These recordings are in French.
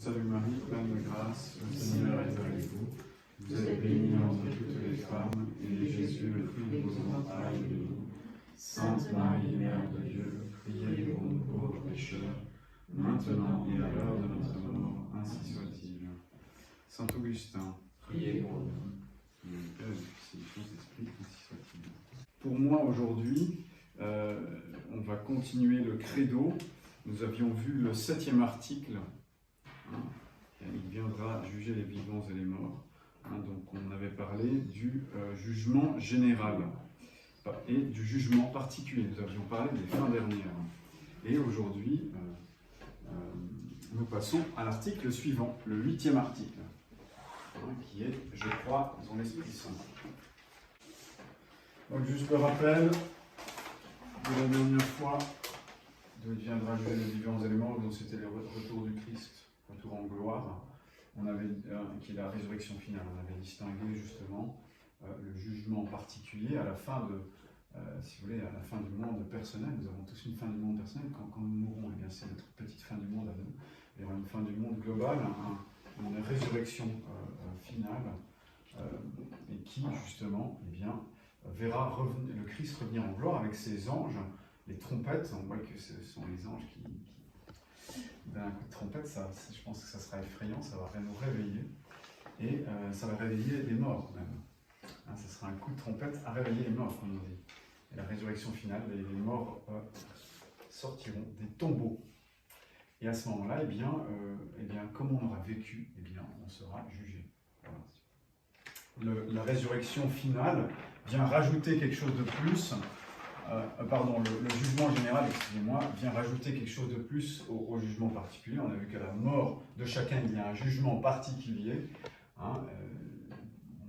Salut Marie, pleine de grâce, le Seigneur est avec vous. Vous êtes bénie entre toutes les femmes, et Jésus, le fruit de vos entrailles, est béni. Sainte Marie, Mère de Dieu, priez pour nous pauvres pécheurs, maintenant et à l'heure de notre mort, ainsi soit-il. Saint Augustin, priez pour nous. Pour moi aujourd'hui, on va continuer le credo. Nous avions vu le 7e article. Il viendra juger les vivants et les morts. Donc on avait parlé du jugement général et du jugement particulier. Nous avions parlé des fins dernières. Et aujourd'hui, nous passons à l'article suivant, le 8e article, qui est « Je crois en l'Esprit Saint ». Donc juste le rappel de la dernière fois, d'où il viendra juger les vivants et les morts, dont c'était le retour du Christ, retour en gloire, qui est la résurrection finale. On avait distingué justement le jugement particulier à la fin de, si vous voulez, à la fin du monde personnel. Nous avons tous une fin du monde personnel. Quand nous mourrons, eh bien, c'est notre petite fin du monde à nous. Il y aura une fin du monde globale, une résurrection finale, et qui justement, eh bien, verra le Christ revenir en gloire avec ses anges, les trompettes. On voit que ce sont les anges qui d'un coup de trompette, je pense que ça sera effrayant, ça va nous réveiller, et ça va réveiller les morts même. Ça sera un coup de trompette à réveiller les morts, comme on dit. Et la résurrection finale, les morts sortiront des tombeaux. Et à ce moment-là, eh bien, comme on aura vécu, eh bien, on sera jugé. Voilà. La résurrection finale vient rajouter quelque chose de plus. Le jugement général, excusez-moi, vient rajouter quelque chose de plus au jugement particulier. On a vu qu'à la mort de chacun, il y a un jugement particulier. On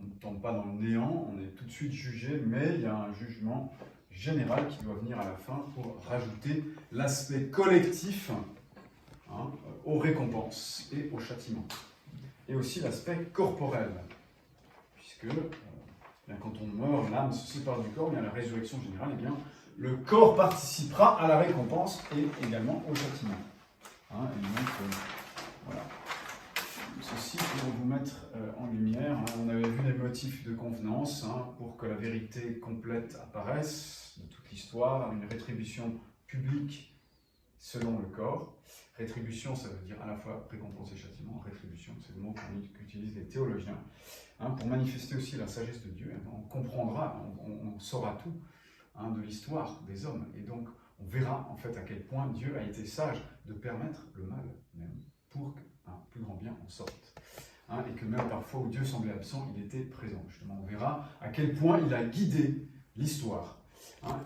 ne tombe pas dans le néant, on est tout de suite jugé, mais il y a un jugement général qui doit venir à la fin pour rajouter l'aspect collectif aux récompenses et aux châtiments. Et aussi l'aspect corporel, puisque quand on meurt, l'âme se sépare du corps, bien la résurrection générale, eh bien, le corps participera à la récompense et également au châtiment. Et donc, voilà. Ceci pour vous mettre en lumière. On avait vu les motifs de convenance pour que la vérité complète apparaisse de toute l'histoire, une rétribution publique selon le corps. Rétribution, ça veut dire à la fois récompense et châtiment. Rétribution, c'est le mot qu'utilisent les théologiens. Pour manifester aussi la sagesse de Dieu. On comprendra, on saura tout de l'histoire des hommes. Et donc, on verra en fait à quel point Dieu a été sage de permettre le mal, même, pour qu'un plus grand bien en sorte. Et que même parfois où Dieu semblait absent, il était présent. Justement, on verra à quel point il a guidé l'histoire.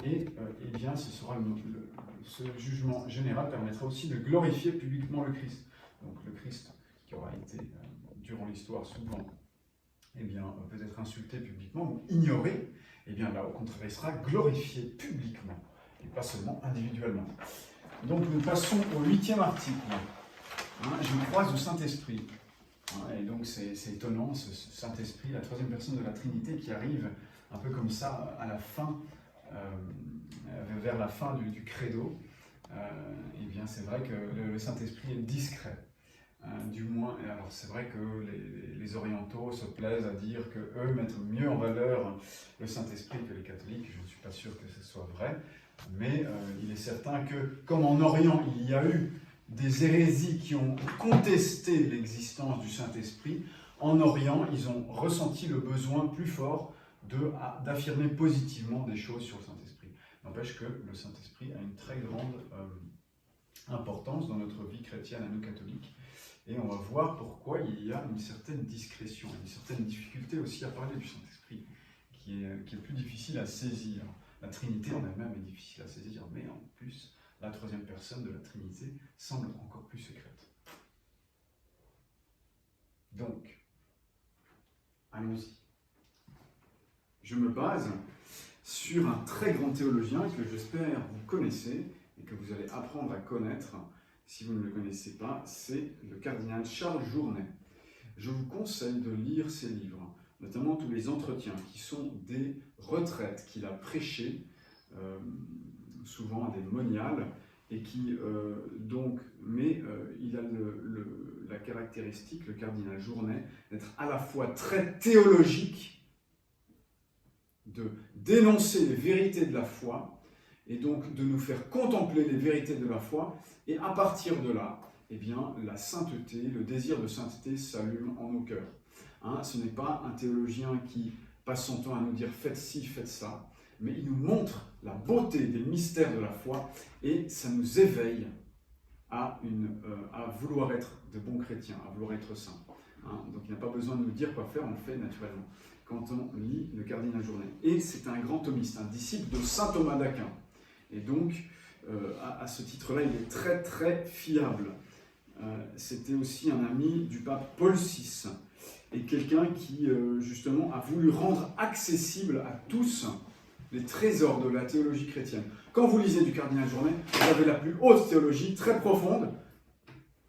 Et bien, ce jugement général permettra aussi de glorifier publiquement le Christ. Donc le Christ qui aura été, durant l'histoire, souvent peut-être insulté publiquement ou ignoré, et bien là, au contraire, il sera glorifié publiquement, et pas seulement individuellement. Donc nous passons au 8e article. Je crois au Saint-Esprit. Et donc c'est étonnant, ce Saint-Esprit, la troisième personne de la Trinité qui arrive un peu comme ça à la fin, vers la fin du credo. Et bien c'est vrai que le Saint-Esprit est discret. Du moins, alors c'est vrai que les orientaux se plaisent à dire qu'eux mettent mieux en valeur le Saint-Esprit que les catholiques. Je ne suis pas sûr que ce soit vrai, mais il est certain que, comme en Orient, il y a eu des hérésies qui ont contesté l'existence du Saint-Esprit, en Orient, ils ont ressenti le besoin plus fort d'affirmer positivement des choses sur le Saint-Esprit. N'empêche que le Saint-Esprit a une très grande importance dans notre vie chrétienne à nous catholiques. Et on va voir pourquoi il y a une certaine discrétion, une certaine difficulté aussi à parler du Saint-Esprit, qui est plus difficile à saisir. La Trinité en elle-même est difficile à saisir, mais en plus, la troisième personne de la Trinité semble encore plus secrète. Donc, allons-y. Je me base sur un très grand théologien que j'espère vous connaissez et que vous allez apprendre à connaître. Si vous ne le connaissez pas, c'est le cardinal Charles Journet. Je vous conseille de lire ses livres, notamment tous les entretiens, qui sont des retraites qu'il a prêchées, souvent à des moniales, et qui donc, mais il a la caractéristique, le cardinal Journet, d'être à la fois très théologique, de dénoncer les vérités de la foi, et donc de nous faire contempler les vérités de la foi, et à partir de là, eh bien, la sainteté, le désir de sainteté s'allume en nos cœurs. Hein, ce n'est pas un théologien qui passe son temps à nous dire « faites ci, faites ça », mais il nous montre la beauté des mystères de la foi, et ça nous éveille à vouloir être de bons chrétiens, à vouloir être saints. Hein, donc il n'a pas besoin de nous dire quoi faire, on le fait naturellement quand on lit le cardinal Journet. Et c'est un grand thomiste, un disciple de saint Thomas d'Aquin. Et donc, à ce titre-là, il est très très fiable. C'était aussi un ami du pape Paul VI, et quelqu'un qui, justement, a voulu rendre accessible à tous les trésors de la théologie chrétienne. Quand vous lisez du cardinal Journet, vous avez la plus haute théologie, très profonde,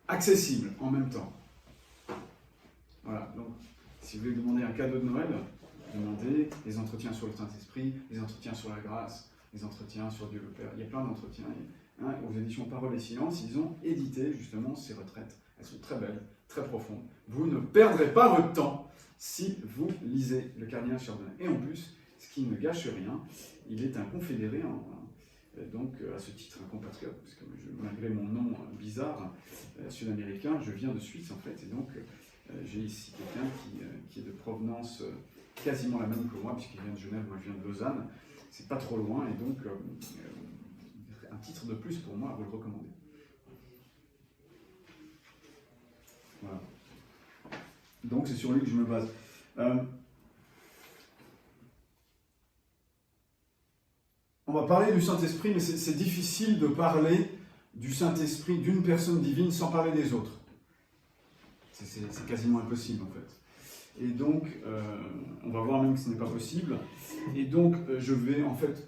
accessible en même temps. Voilà, donc, si vous voulez demander un cadeau de Noël, demandez les entretiens sur le Saint-Esprit, les entretiens sur la grâce, les entretiens sur Dieu le Père. Il y a plein d'entretiens. Hein, aux éditions Parole et Silence, ils ont édité justement ces retraites. Elles sont très belles, très profondes. Vous ne perdrez pas votre temps si vous lisez le cardinal Chardonnay. Et en plus, ce qui ne gâche rien, il est un confédéré, donc à ce titre un compatriote, parce que malgré mon nom bizarre sud-américain, je viens de Suisse en fait, et donc j'ai ici quelqu'un qui est de provenance quasiment la même que moi, puisqu'il vient de Genève, moi je viens de Lausanne. C'est pas trop loin, et donc un titre de plus pour moi à vous le recommander. Voilà. Donc c'est sur lui que je me base. On va parler du Saint-Esprit, mais c'est difficile de parler du Saint-Esprit, d'une personne divine, sans parler des autres. C'est quasiment impossible en fait. Et donc, on va voir même que ce n'est pas possible. Et donc, je vais en fait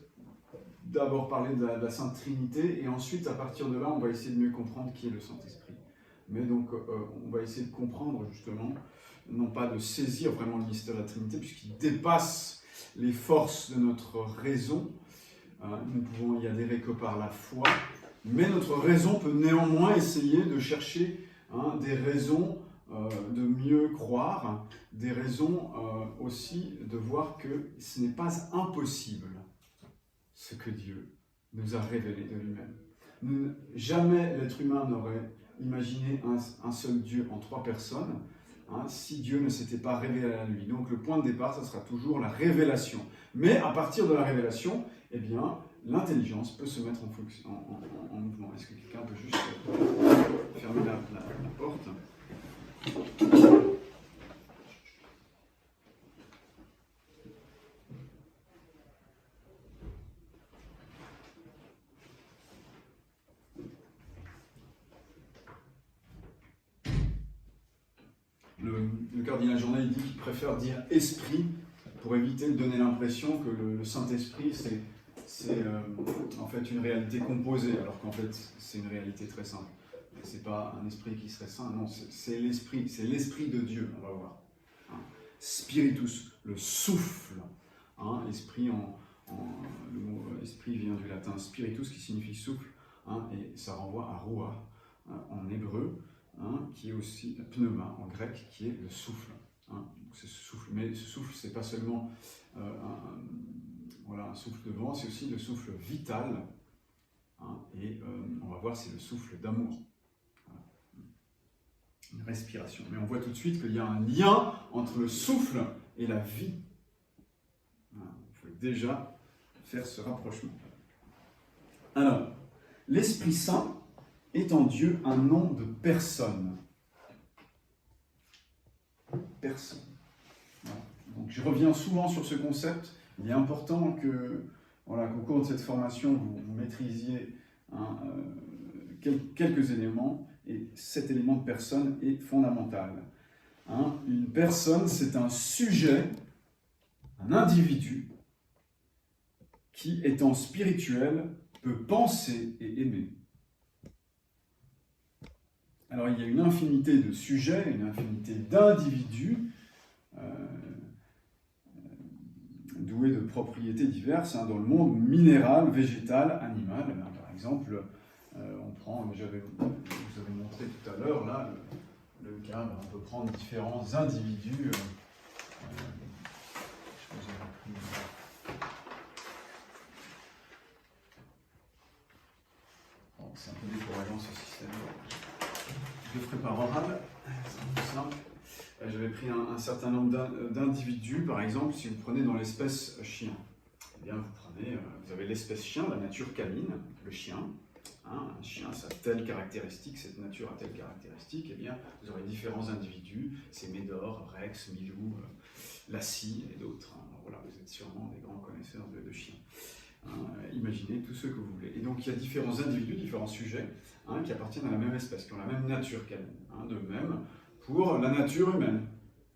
d'abord parler de la Sainte Trinité, et ensuite, à partir de là, on va essayer de mieux comprendre qui est le Saint-Esprit. Mais donc, on va essayer de comprendre justement, non pas de saisir vraiment le mystère de la Trinité, puisqu'il dépasse les forces de notre raison. Nous ne pouvons y adhérer que par la foi, mais notre raison peut néanmoins essayer de chercher des raisons de mieux croire, des raisons aussi de voir que ce n'est pas impossible ce que Dieu nous a révélé de lui-même. Jamais l'être humain n'aurait imaginé un seul Dieu en trois personnes si Dieu ne s'était pas révélé à lui. Donc le point de départ, ça sera toujours la révélation. Mais à partir de la révélation, eh bien, l'intelligence peut se mettre en mouvement. Est-ce que quelqu'un peut juste fermer la porte ? Le cardinal Journet dit qu'il préfère dire esprit pour éviter de donner l'impression que le Saint-Esprit c'est en fait une réalité composée, alors qu'en fait c'est une réalité très simple. C'est pas un esprit qui serait saint, non, c'est l'esprit de Dieu, on va voir. Spiritus, le souffle. Esprit le mot esprit vient du latin spiritus qui signifie souffle, et ça renvoie à roua en hébreu, qui est aussi pneuma en grec, qui est le souffle. C'est ce souffle, mais ce souffle, c'est pas seulement un souffle de vent, c'est aussi le souffle vital, et on va voir c'est le souffle d'amour. Une respiration. Mais on voit tout de suite qu'il y a un lien entre le souffle et la vie. Il faut déjà faire ce rapprochement. Alors, l'Esprit Saint est en Dieu un nom de personne. Personne. Voilà. Donc, je reviens souvent sur ce concept. Il est important qu'au cours de cette formation, vous maîtrisiez quelques éléments. Et cet élément de personne est fondamental. Une personne, c'est un sujet, un individu, qui, étant spirituel, peut penser et aimer. Alors, il y a une infinité de sujets, une infinité d'individus, doués de propriétés diverses, dans le monde minéral, végétal, animal. Par exemple, On prend, je vous avais montré tout à l'heure, là, le cadre, on peut prendre différents individus. Bon, c'est un peu décourageant ce système. Je le ferai par oral, c'est plus simple. J'avais pris un certain nombre d'individus, par exemple, si vous prenez dans l'espèce chien. Eh bien, vous avez l'espèce chien, la nature canine, le chien. Hein, un chien, ça a telle caractéristique, cette nature a telle caractéristique, eh bien, vous aurez différents individus, c'est Médor, Rex, Milou, Lassie et d'autres. Hein. Voilà, vous êtes sûrement des grands connaisseurs de chiens. Hein, imaginez tous ceux que vous voulez. Et donc, il y a différents individus, différents sujets, hein, qui appartiennent à la même espèce, qui ont la même nature canine. Hein, de même, pour la nature humaine.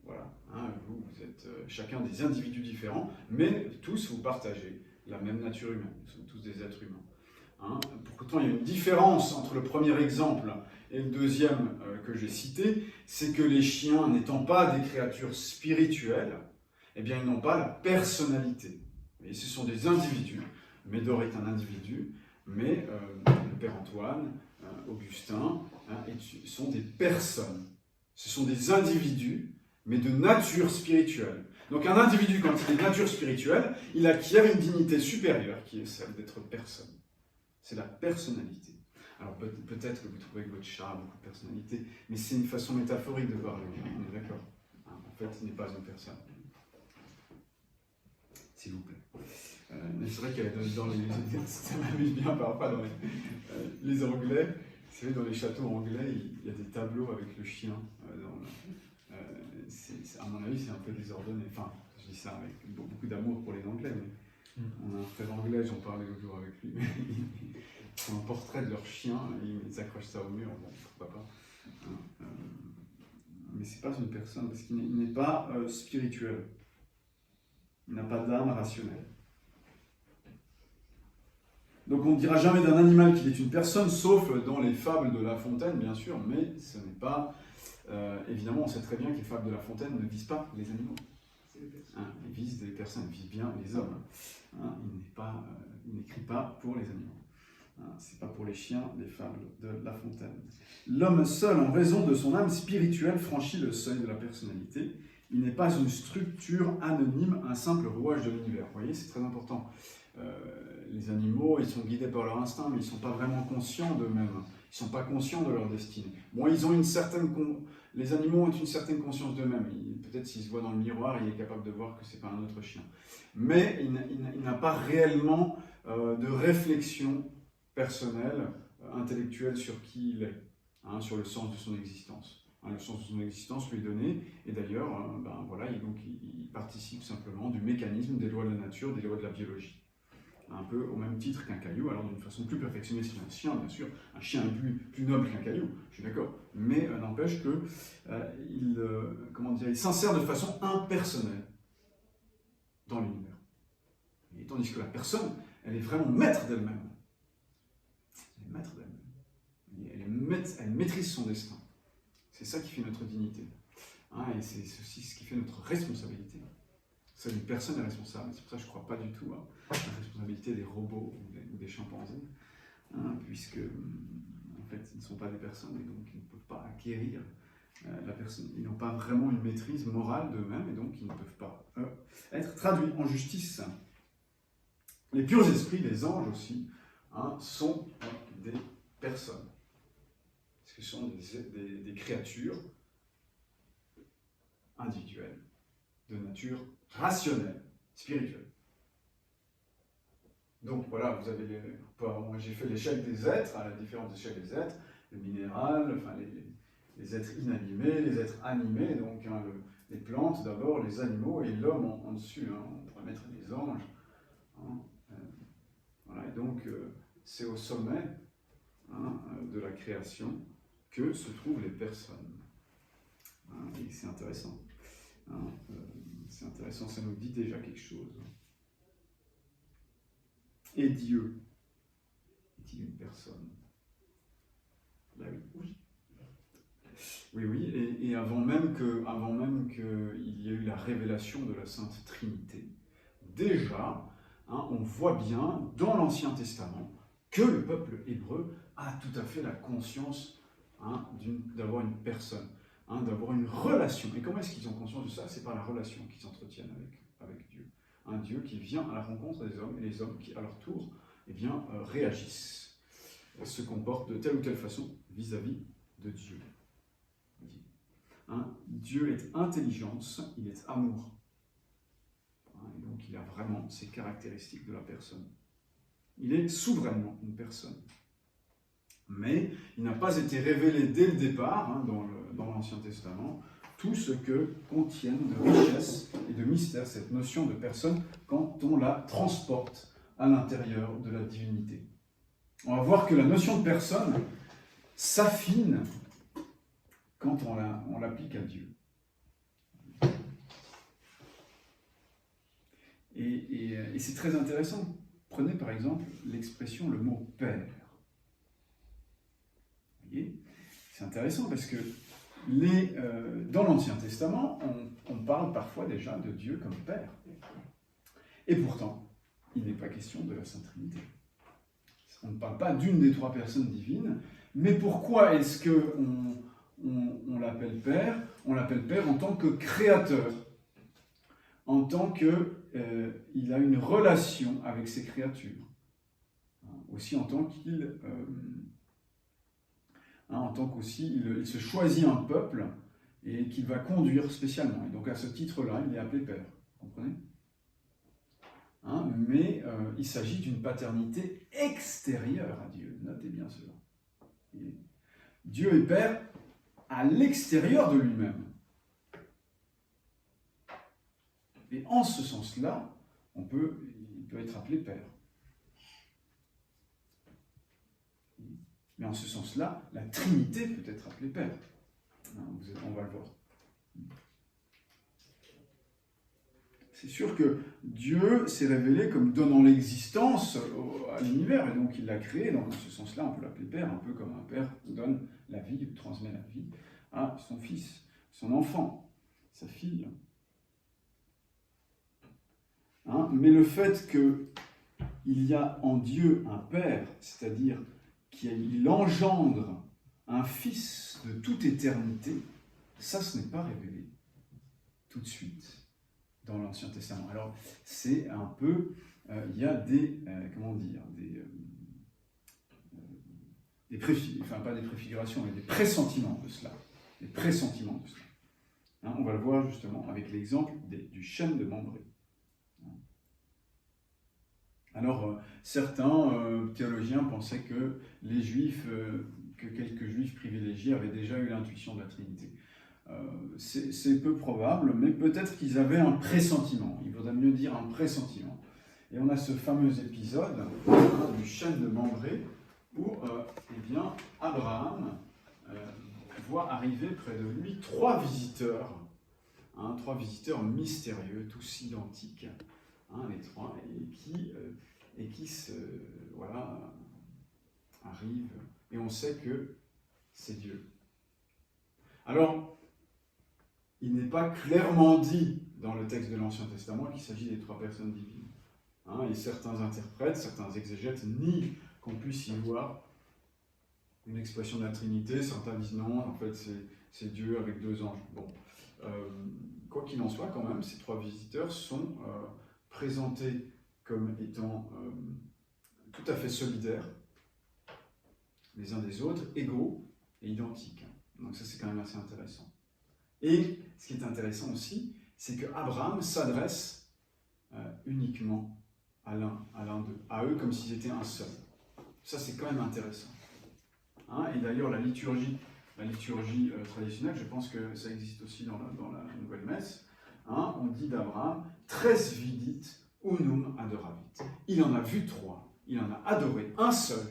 Voilà, hein, vous êtes chacun des individus différents, mais tous vous partagez la même nature humaine. Nous sommes tous des êtres humains. Hein. Pourtant, il y a une différence entre le premier exemple et le deuxième que j'ai cité, c'est que les chiens, n'étant pas des créatures spirituelles, eh bien, ils n'ont pas la personnalité. Et ce sont des individus. Médor est un individu, mais le Père Antoine, Augustin, hein, sont des personnes. Ce sont des individus, mais de nature spirituelle. Donc un individu, quand il est de nature spirituelle, il acquiert une dignité supérieure, qui est celle d'être personne. C'est la personnalité. Alors peut-être que vous trouvez que votre chat a beaucoup de personnalité, mais c'est une façon métaphorique de voir le mien, on est d'accord. En fait, il n'est pas une personne. S'il vous plaît. C'est vrai que dans les... ça m'amuse bien parfois dans les Anglais. Vous savez, dans les châteaux anglais, il y a des tableaux avec le chien. À mon avis, c'est un peu désordonné. Enfin, je dis ça avec beaucoup d'amour pour les Anglais, mais on a un frère anglais, j'en parlais l'autre jour avec lui. Ils font un portrait de leur chien, et ils accrochent ça au mur, bon, pourquoi pas. Mais c'est pas une personne, parce qu'il n'est pas spirituel. Il n'a pas d'âme rationnelle. Donc on ne dira jamais d'un animal qu'il est une personne, sauf dans les fables de La Fontaine, bien sûr, mais ce n'est pas... évidemment, on sait très bien que les fables de La Fontaine ne visent pas les animaux. Hein, ils visent des personnes, ils visent bien les hommes. Hein, il n'écrit pas pour les animaux. Hein, ce n'est pas pour les chiens, les fables de La Fontaine. L'homme seul, en raison de son âme spirituelle, franchit le seuil de la personnalité. Il n'est pas une structure anonyme, un simple rouage de l'univers. Vous voyez, c'est très important. Les animaux, ils sont guidés par leur instinct, mais ils ne sont pas vraiment conscients d'eux-mêmes. Ils ne sont pas conscients de leur destinée. Bon, les animaux ont une certaine conscience d'eux-mêmes. Peut-être s'il se voit dans le miroir, il est capable de voir que ce n'est pas un autre chien. Mais il n'a pas réellement de réflexion personnelle, intellectuelle sur qui il est, hein, sur le sens de son existence. Hein, le sens de son existence lui est donné, et d'ailleurs, il participe simplement du mécanisme des lois de la nature, des lois de la biologie. Un peu au même titre qu'un caillou, alors d'une façon plus perfectionnée qu'un chien, bien sûr. Un chien est plus noble qu'un caillou, je suis d'accord. Mais n'empêche qu'il s'insère de façon impersonnelle dans l'univers. Tandis que la personne, elle est vraiment maître d'elle-même. Elle est maître d'elle-même. Elle maîtrise son destin. C'est ça qui fait notre dignité. Hein, et c'est aussi ce qui fait notre responsabilité. Seule une personne est responsable. C'est pour ça que je ne crois pas du tout à la responsabilité des robots ou des chimpanzés, hein, puisque en fait, ils ne sont pas des personnes et donc ils ne peuvent pas acquérir la personne. Ils n'ont pas vraiment une maîtrise morale d'eux-mêmes et donc ils ne peuvent pas être traduits en justice. Les purs esprits, les anges aussi, hein, sont des personnes. Parce que ce sont des créatures individuelles de nature rationnelle, spirituelle. Donc voilà, moi j'ai fait l'échelle des êtres, à la différence d'échelle des êtres, le minéral, enfin les êtres inanimés, les êtres animés, donc hein, les plantes d'abord, les animaux et l'homme en dessus, hein, on pourrait mettre les anges. Hein, voilà, et donc c'est au sommet de la création que se trouvent les personnes. Hein, et c'est intéressant. Hein, c'est intéressant, ça nous dit déjà quelque chose. Et Dieu est-il une personne? Là oui. Oui, et avant même qu'il y ait eu la révélation de la Sainte Trinité, déjà, hein, on voit bien dans l'Ancien Testament que le peuple hébreu a tout à fait la conscience d'avoir une personne, d'avoir une relation. Et comment est-ce qu'ils ont conscience de ça? C'est par la relation qu'ils entretiennent avec Dieu. Un Dieu qui vient à la rencontre des hommes, et les hommes qui, à leur tour, réagissent, se comportent de telle ou telle façon vis-à-vis de Dieu. Dieu est intelligence, il est amour. Et donc il a vraiment ces caractéristiques de la personne. Il est souverainement une personne. Mais il n'a pas été révélé dès le départ, dans l'Ancien Testament, tout ce que contiennent de richesse et de mystère cette notion de personne quand on la transporte à l'intérieur de la divinité. On va voir que la notion de personne s'affine quand on l'applique à Dieu. Et c'est très intéressant. Prenez par exemple l'expression, le mot « père ». Vous voyez, c'est intéressant parce que dans l'Ancien Testament, on parle parfois déjà de Dieu comme Père. Et pourtant, il n'est pas question de la Sainte Trinité. On ne parle pas d'une des trois personnes divines, mais pourquoi est-ce qu'on l'appelle Père? On l'appelle Père en tant que créateur, en tant qu'il a une relation avec ses créatures, aussi en tant qu'aussi il se choisit un peuple et qu'il va conduire spécialement. Et donc à ce titre-là, il est appelé Père. Vous comprenez? Mais il s'agit d'une paternité extérieure à Dieu. Notez bien cela. Et Dieu est Père à l'extérieur de lui-même. Et en ce sens-là, il peut être appelé Père. Mais en ce sens-là, la Trinité peut être appelée Père. On va le voir. C'est sûr que Dieu s'est révélé comme donnant l'existence à l'univers, et donc il l'a créé. Donc en ce sens-là, on peut l'appeler Père, un peu comme un père donne la vie, ou transmet la vie à son fils, son enfant, sa fille. Mais le fait qu'il y a en Dieu un Père, c'est-à-dire qu'il engendre un Fils de toute éternité, ça, ce n'est pas révélé tout de suite dans l'Ancien Testament. Alors, c'est un peu, il y a pas des préfigurations, mais des pressentiments de cela. Des pressentiments de cela. On va le voir justement avec l'exemple du chêne de Mambré. Alors, certains théologiens pensaient que les Juifs, que quelques Juifs privilégiés avaient déjà eu l'intuition de la Trinité. C'est peu probable, mais peut-être qu'ils avaient un pressentiment. Il vaudrait mieux dire un pressentiment. Et on a ce fameux épisode du chêne de Mambré où Abraham voit arriver près de lui trois visiteurs mystérieux, tous identiques. Les trois, et qui arrivent, et on sait que c'est Dieu. Alors, il n'est pas clairement dit dans le texte de l'Ancien Testament qu'il s'agit des trois personnes divines. Et certains interprètes, certains exégètes nient qu'on puisse y voir une expression de la Trinité, certains disent non, en fait c'est Dieu avec deux anges. Bon, quoi qu'il en soit, quand même, ces trois visiteurs sont présentés comme étant tout à fait solidaires les uns des autres, égaux et identiques. Donc ça, c'est quand même assez intéressant. Et ce qui est intéressant aussi, c'est que Abraham s'adresse uniquement à l'un d'eux, à eux comme s'ils étaient un seul. Ça, c'est quand même intéressant. Et d'ailleurs, la liturgie traditionnelle, je pense que ça existe aussi dans la Nouvelle Messe, on dit d'Abraham « Tres vidit unum adoravit ». Il en a vu trois, il en a adoré un seul.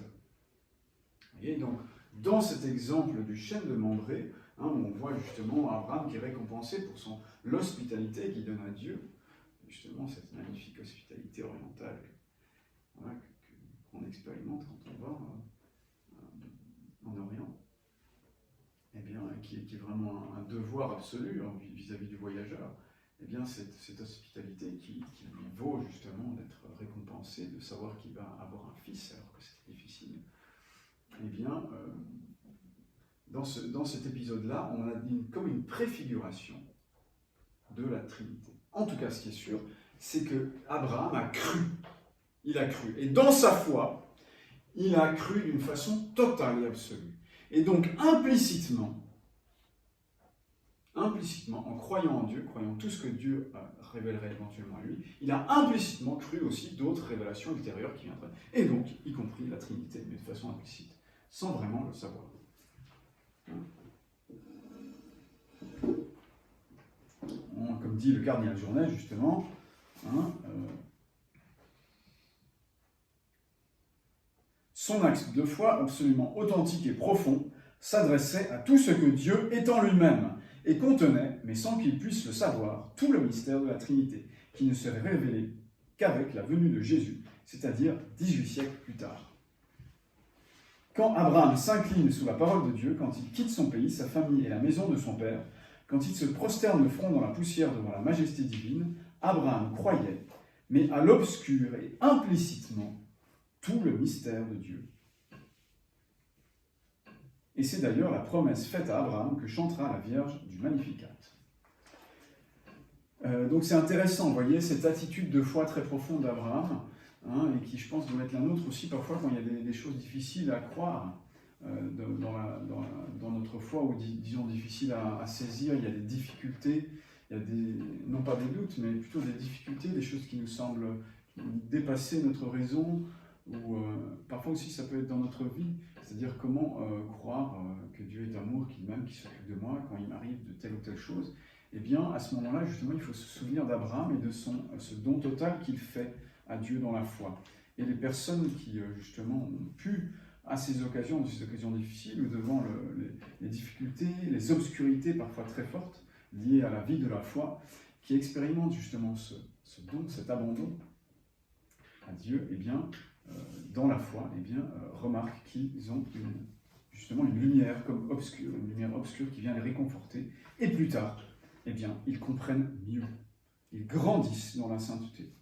Vous voyez, donc, dans cet exemple du chêne de Mambré, où on voit justement Abraham qui est récompensé pour l'hospitalité qu'il donne à Dieu, justement cette magnifique hospitalité orientale qu'on expérimente quand on va en Orient, qui est vraiment un devoir absolu vis-à-vis du voyageur. Cette hospitalité qui lui vaut justement d'être récompensé, de savoir qu'il va avoir un fils alors que c'était difficile. eh bien, dans cet épisode-là, on a comme une préfiguration de la Trinité. En tout cas, ce qui est sûr, c'est que Abraham a cru. Il a cru. Et dans sa foi, il a cru d'une façon totale et absolue. Et donc, implicitement, en croyant en Dieu, croyant tout ce que Dieu révélerait éventuellement à lui, il a implicitement cru aussi d'autres révélations ultérieures qui viendraient. Et donc, y compris la Trinité, mais de façon implicite, sans vraiment le savoir. Comme dit le cardinal Journet, justement, son axe de foi absolument authentique et profond s'adressait à tout ce que Dieu est en lui-même et contenait, mais sans qu'il puisse le savoir, tout le mystère de la Trinité, qui ne serait révélé qu'avec la venue de Jésus, c'est-à-dire 18 siècles plus tard. Quand Abraham s'incline sous la parole de Dieu, quand il quitte son pays, sa famille et la maison de son père, quand il se prosterne le front dans la poussière devant la majesté divine, Abraham croyait, mais à l'obscur et implicitement, tout le mystère de Dieu. Et c'est d'ailleurs la promesse faite à Abraham que chantera la Vierge du Magnificat. Donc c'est intéressant, vous voyez, cette attitude de foi très profonde d'Abraham, et qui, je pense, doit être la nôtre aussi parfois quand il y a des choses difficiles à croire dans notre foi, ou disons difficiles à saisir, il y a des difficultés, il y a non pas des doutes, mais plutôt des difficultés, des choses qui nous semblent dépasser notre raison, ou parfois aussi ça peut être dans notre vie, c'est-à-dire comment croire que Dieu est amour, qu'il m'aime, qu'il s'occupe de moi quand il m'arrive de telle ou telle chose. Eh bien, à ce moment-là, justement, il faut se souvenir d'Abraham et de ce don total qu'il fait à Dieu dans la foi. Et les personnes qui, justement, ont pu, à ces occasions difficiles, ou devant les difficultés, les obscurités parfois très fortes, liées à la vie de la foi, qui expérimentent justement ce don, cet abandon à Dieu, eh bien, dans la foi, eh bien, remarquent qu'ils ont justement une lumière comme obscure, une lumière obscure qui vient les réconforter, et plus tard, eh bien, ils comprennent mieux, ils grandissent dans la sainteté.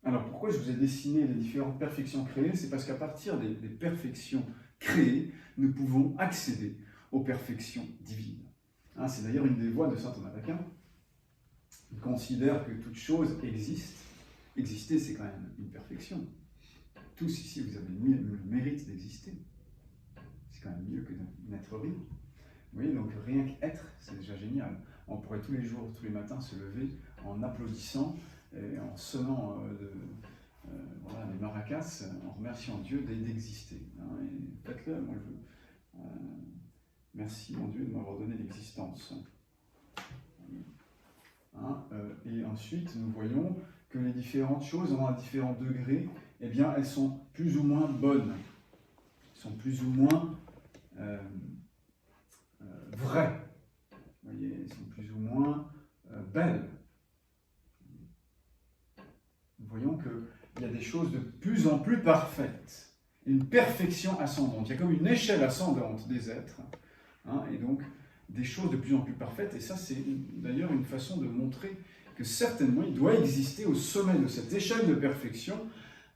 Alors, pourquoi je vous ai dessiné les différentes perfections créées? C'est parce qu'à partir des perfections créées, nous pouvons accéder aux perfections divines. C'est d'ailleurs une des voies de saint Thomas d'Aquin. Il considère que toute chose existe. Exister, c'est quand même une perfection. Tous ici, vous avez le mérite d'exister. C'est quand même mieux que d'être vivre. Vous voyez, donc rien qu'être, c'est déjà génial. On pourrait tous les jours, tous les matins se lever en applaudissant et en sonnant les maracas, en remerciant Dieu d'exister. Et faites-le, moi je veux. Merci mon Dieu de m'avoir donné l'existence. Et ensuite, nous voyons que les différentes choses, à différents degrés, eh bien, elles sont plus ou moins bonnes, sont plus ou moins vraies, vous voyez, elles sont plus ou moins belles. Nous voyons qu'il y a des choses de plus en plus parfaites, une perfection ascendante. Il y a comme une échelle ascendante des êtres, et donc des choses de plus en plus parfaites. Et ça, c'est d'ailleurs une façon de montrer que certainement, il doit exister au sommet de cette échelle de perfection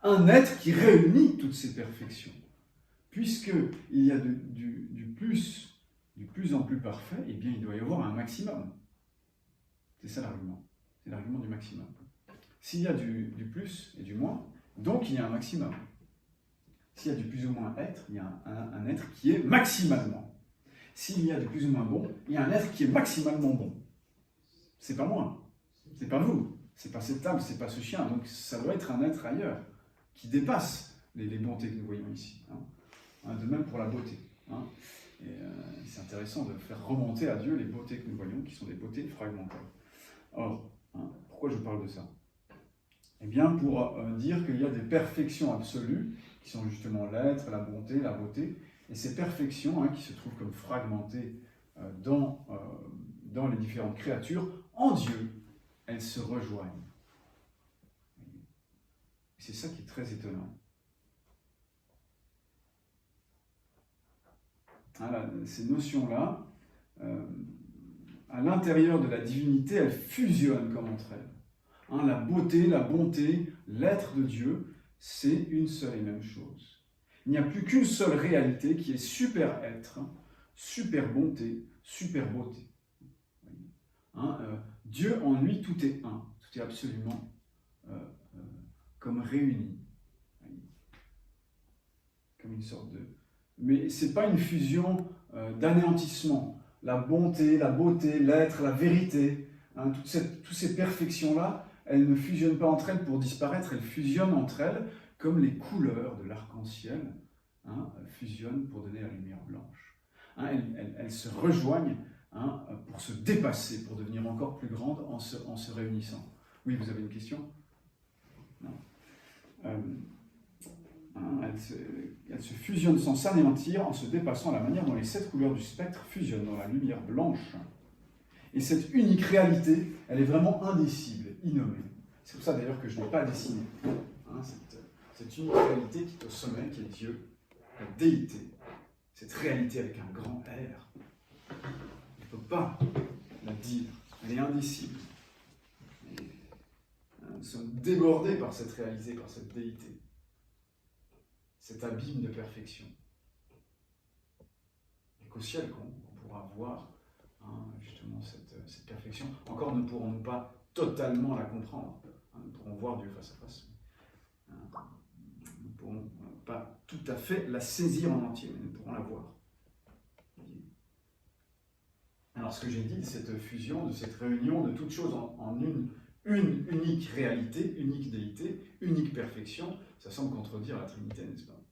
un être qui réunit toutes ces perfections. Puisqu'il y a du plus en plus parfait, eh bien, il doit y avoir un maximum. C'est ça l'argument. C'est l'argument du maximum. S'il y a du plus et du moins, donc il y a un maximum. S'il y a du plus ou moins être, il y a un être qui est maximalement. S'il y a du plus ou moins bon, il y a un être qui est maximalement bon. C'est pas moi, c'est pas vous, c'est pas cette table, c'est pas ce chien. Donc ça doit être un être ailleurs, qui dépasse les bontés que nous voyons ici. De même pour la beauté. Et c'est intéressant de faire remonter à Dieu les beautés que nous voyons, qui sont des beautés fragmentaires. Or, pourquoi je parle de ça? Eh bien, pour dire qu'il y a des perfections absolues, qui sont justement l'être, la bonté, la beauté, et ces perfections qui se trouvent comme fragmentées dans les différentes créatures, en Dieu, elles se rejoignent. C'est ça qui est très étonnant. Ces notions-là, à l'intérieur de la divinité, elles fusionnent comme entre elles. La beauté, la bonté, l'être de Dieu c'est une seule et même chose. Il n'y a plus qu'une seule réalité qui est super être, super bonté, super beauté. Hein, Dieu en lui, tout est un, tout est absolument comme réuni, comme une sorte de... Mais ce n'est pas une fusion d'anéantissement. La bonté, la beauté, l'être, la vérité, hein, toutes ces perfections-là, elles ne fusionnent pas entre elles pour disparaître, elles fusionnent entre elles comme les couleurs de l'arc-en-ciel fusionnent pour donner la lumière blanche. Hein, elles se rejoignent pour se dépasser, pour devenir encore plus grandes en se réunissant. Oui, vous avez une question? Non. Elles se fusionnent sans s'anéantir en se dépassant à la manière dont les 7 couleurs du spectre fusionnent dans la lumière blanche. Et cette unique réalité, elle est vraiment indicible, innommée. C'est pour ça d'ailleurs que je n'ai pas dessiné. Cette unique réalité qui est au sommet, qui est Dieu, la déité. Cette réalité avec un grand R. On ne peut pas la dire. Elle est indicible. Nous sommes débordés par cette réalité, par cette déité. Cet abîme de perfection. Et qu'au ciel, qu'on pourra voir justement cette perfection. Encore ne pourrons-nous pas totalement la comprendre. Nous pourrons voir Dieu face à face. Nous ne pourrons pas tout à fait la saisir en entier, mais nous pourrons la voir. Alors ce que j'ai dit de cette fusion, de cette réunion de toutes choses en une unique réalité, unique déité, unique perfection, ça semble contredire la Trinité, n'est-ce pas?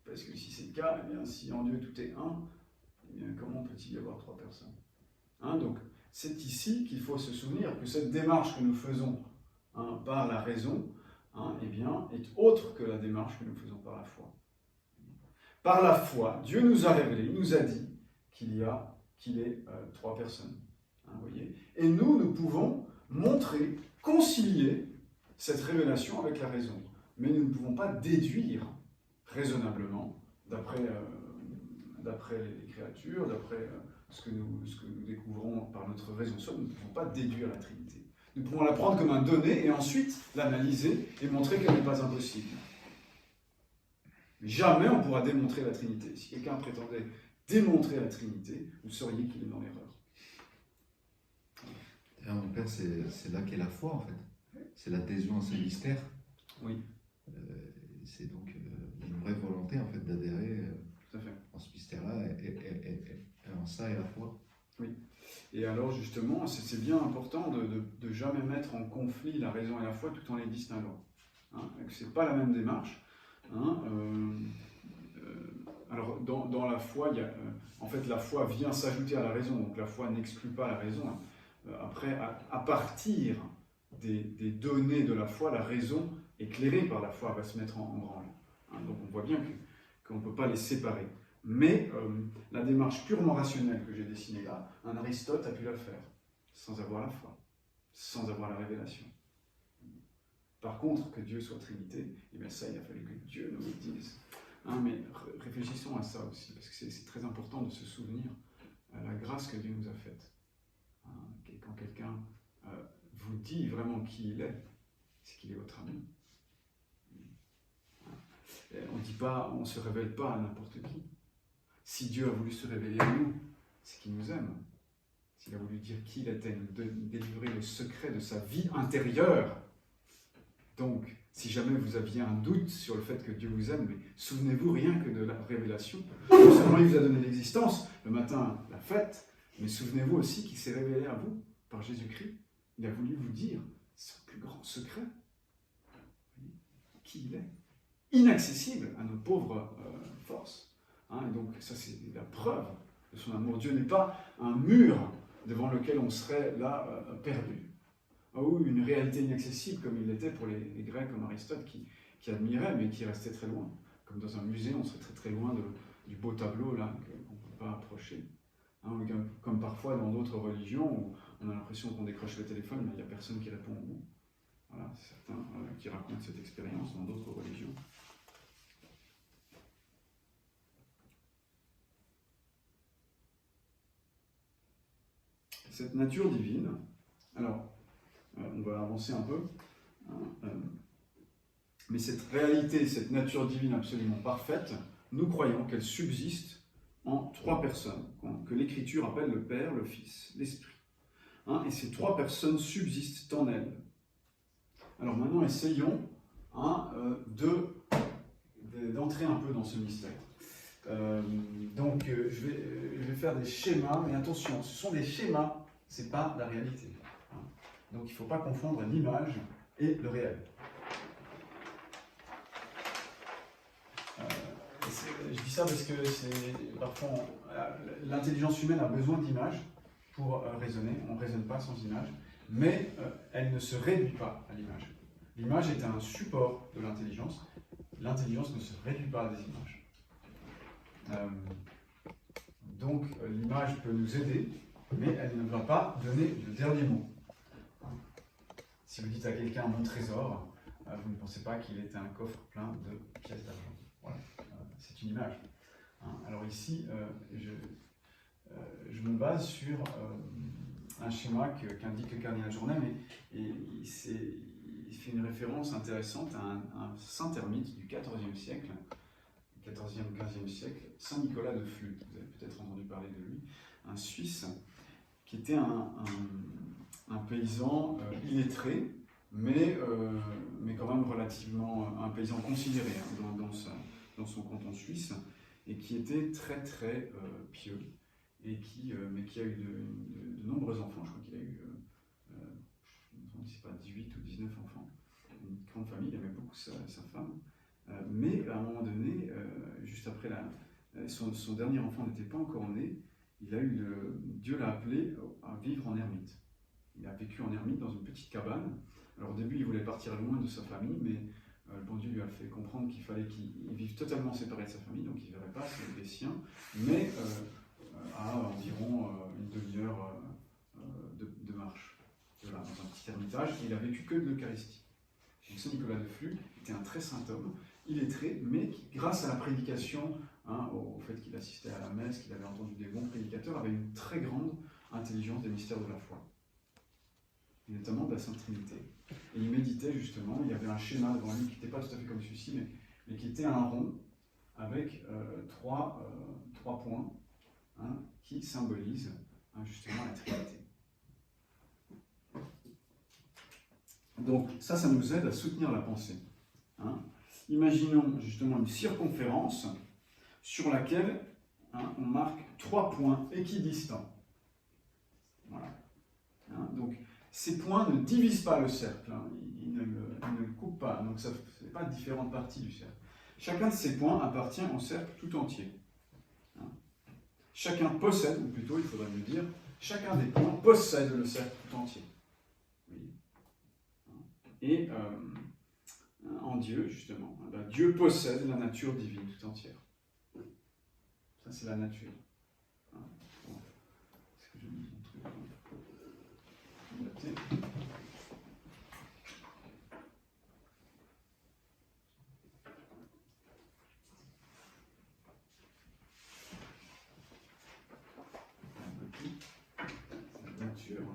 Parce que si c'est le cas, eh bien, si en Dieu tout est un, eh bien, comment peut-il y avoir 3 personnes? Donc c'est ici qu'il faut se souvenir que cette démarche que nous faisons par la raison eh bien, est autre que la démarche que nous faisons par la foi. Par la foi, Dieu nous a révélé, il nous a dit qu'il est 3 personnes. Vous voyez? Et nous pouvons montrer, concilier cette révélation avec la raison. Mais nous ne pouvons pas déduire raisonnablement, d'après les créatures, d'après ce que nous découvrons par notre raison seule, nous ne pouvons pas déduire la Trinité. Nous pouvons la prendre comme un donné et ensuite l'analyser et montrer qu'elle n'est pas impossible. Mais jamais on pourra démontrer la Trinité. Si quelqu'un prétendait démontrer la Trinité, vous sauriez qu'il est dans l'erreur. Mon Père, c'est là qu'est la foi, en fait. C'est l'adhésion à ce mystère. Oui. C'est donc une vraie volonté, en fait, d'adhérer en ce mystère-là, et en ça est la foi. Oui. Et alors, justement, c'est bien important de jamais mettre en conflit la raison et la foi tout en les distinguant. Ce n'est pas la même démarche. Alors, dans la foi, en fait, la foi vient s'ajouter à la raison, donc la foi n'exclut pas la raison. Après, à partir des données de la foi, la raison, éclairée par la foi, va se mettre en branle. Donc, on voit bien qu'on ne peut pas les séparer. Mais la démarche purement rationnelle que j'ai dessinée là, un Aristote a pu la faire, sans avoir la foi, sans avoir la révélation. Par contre, que Dieu soit Trinité, eh bien ça, il a fallu que Dieu nous le dise. Mais réfléchissons à ça aussi, parce que c'est très important de se souvenir de la grâce que Dieu nous a faite. Quand quelqu'un vous dit vraiment qui il est, c'est qu'il est votre ami. On dit pas, on ne se révèle pas à n'importe qui. Si Dieu a voulu se révéler à nous, c'est qu'il nous aime. S'il a voulu dire qui il était, nous délivrer le secret de sa vie intérieure. Donc, si jamais vous aviez un doute sur le fait que Dieu vous aime, mais souvenez-vous rien que de la révélation. Non seulement il vous a donné l'existence, le matin, la fête, mais souvenez-vous aussi qu'il s'est révélé à vous par Jésus-Christ. Il a voulu vous dire son plus grand secret. Qui il est. Inaccessible à nos pauvres forces. Et donc, ça, c'est la preuve de son amour. Dieu n'est pas un mur devant lequel on serait là perdu. Ou une réalité inaccessible, comme il l'était pour les Grecs, comme Aristote, qui admiraient, mais qui restait très loin. Comme dans un musée, on serait très très loin du beau tableau là qu'on ne peut pas approcher. Comme parfois dans d'autres religions, où on a l'impression qu'on décroche le téléphone, mais il n'y a personne qui répond au mot. Voilà, c'est certains qui racontent cette expérience dans d'autres religions. Cette nature divine, alors, on va avancer un peu. Mais cette réalité, cette nature divine absolument parfaite, nous croyons qu'elle subsiste en trois personnes, que l'Écriture appelle le Père, le Fils, l'Esprit. Hein, et ces trois personnes subsistent en elle. Alors maintenant, essayons d'entrer un peu dans ce mystère. Je vais faire des schémas, mais attention, ce sont des schémas, ce n'est pas la réalité. Hein. Donc il ne faut pas confondre l'image et le réel. Je dis ça parce que parfois l'intelligence humaine a besoin d'images pour raisonner. On ne raisonne pas sans image, mais elle ne se réduit pas à l'image. L'image est un support de l'intelligence. L'intelligence ne se réduit pas à des images. Donc l'image peut nous aider, mais elle ne va pas donner le dernier mot. Si vous dites à quelqu'un mon trésor, vous ne pensez pas qu'il est un coffre plein de pièces d'argent. Voilà. C'est une image. Alors ici, je me base sur un schéma qu'indique le cardinal Journet, et il fait une référence intéressante à un saint ermite du XIVe siècle, 14e, 15e siècle, Saint Nicolas de Flux. Vous avez peut-être entendu parler de lui, un Suisse qui était un paysan illettré, mais quand même relativement un paysan considéré dans son canton suisse, et qui était très très pieux, mais qui a eu de nombreux enfants. Je crois qu'il a eu, je ne sais pas, 18 ou 19 enfants. Une grande famille, il aimait beaucoup sa femme. Mais à un moment donné, juste après son dernier enfant n'était pas encore né, Dieu l'a appelé à vivre en ermite. Il a vécu en ermite dans une petite cabane. Alors au début, il voulait partir loin de sa famille, mais le bon Dieu lui a fait comprendre qu'il fallait qu'il vive totalement séparé de sa famille, donc il ne verrait pas les siens, mais à environ une demi-heure de marche. Voilà, dans un petit ermitage, et il a vécu que de l'Eucharistie. Donc Saint Nicolas de Flux était un très saint homme, illettré, mais qui, grâce à la prédication, au fait qu'il assistait à la messe, qu'il avait entendu des bons prédicateurs, avait une très grande intelligence des mystères de la foi, et notamment de la Sainte Trinité. Et il méditait justement, il y avait un schéma devant lui qui n'était pas tout à fait comme celui-ci, mais qui était un rond avec trois points qui symbolisent justement la Trinité. Donc ça nous aide à soutenir la pensée. Imaginons justement une circonférence sur laquelle on marque 3 points équidistants. Voilà. Donc ces points ne divisent pas le cercle, ils ne le coupent pas, donc ce n'est pas différentes parties du cercle. Chacun de ces points appartient au cercle tout entier. Chacun possède, ou plutôt il faudrait mieux dire, chacun des points possède le cercle tout entier. Oui. Et en Dieu, justement, Dieu possède la nature divine tout entière. Ça, c'est la nature. Est-ce que je lis un truc adapté ? La nature.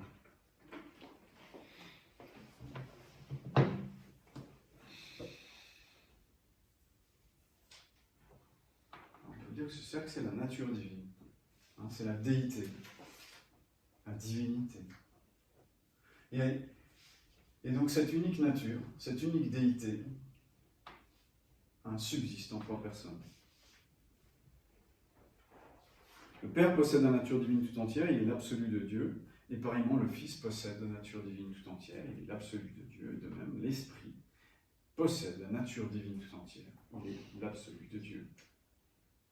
Dire que ce cercle, c'est la nature divine. C'est la déité, la divinité. Et donc cette unique nature, cette unique déité, subsiste en 3 personnes. Le Père possède la nature divine tout entière, il est l'absolu de Dieu, et pareillement le Fils possède la nature divine tout entière, il est l'absolu de Dieu, de même l'Esprit possède la nature divine tout entière, il est l'absolu de Dieu.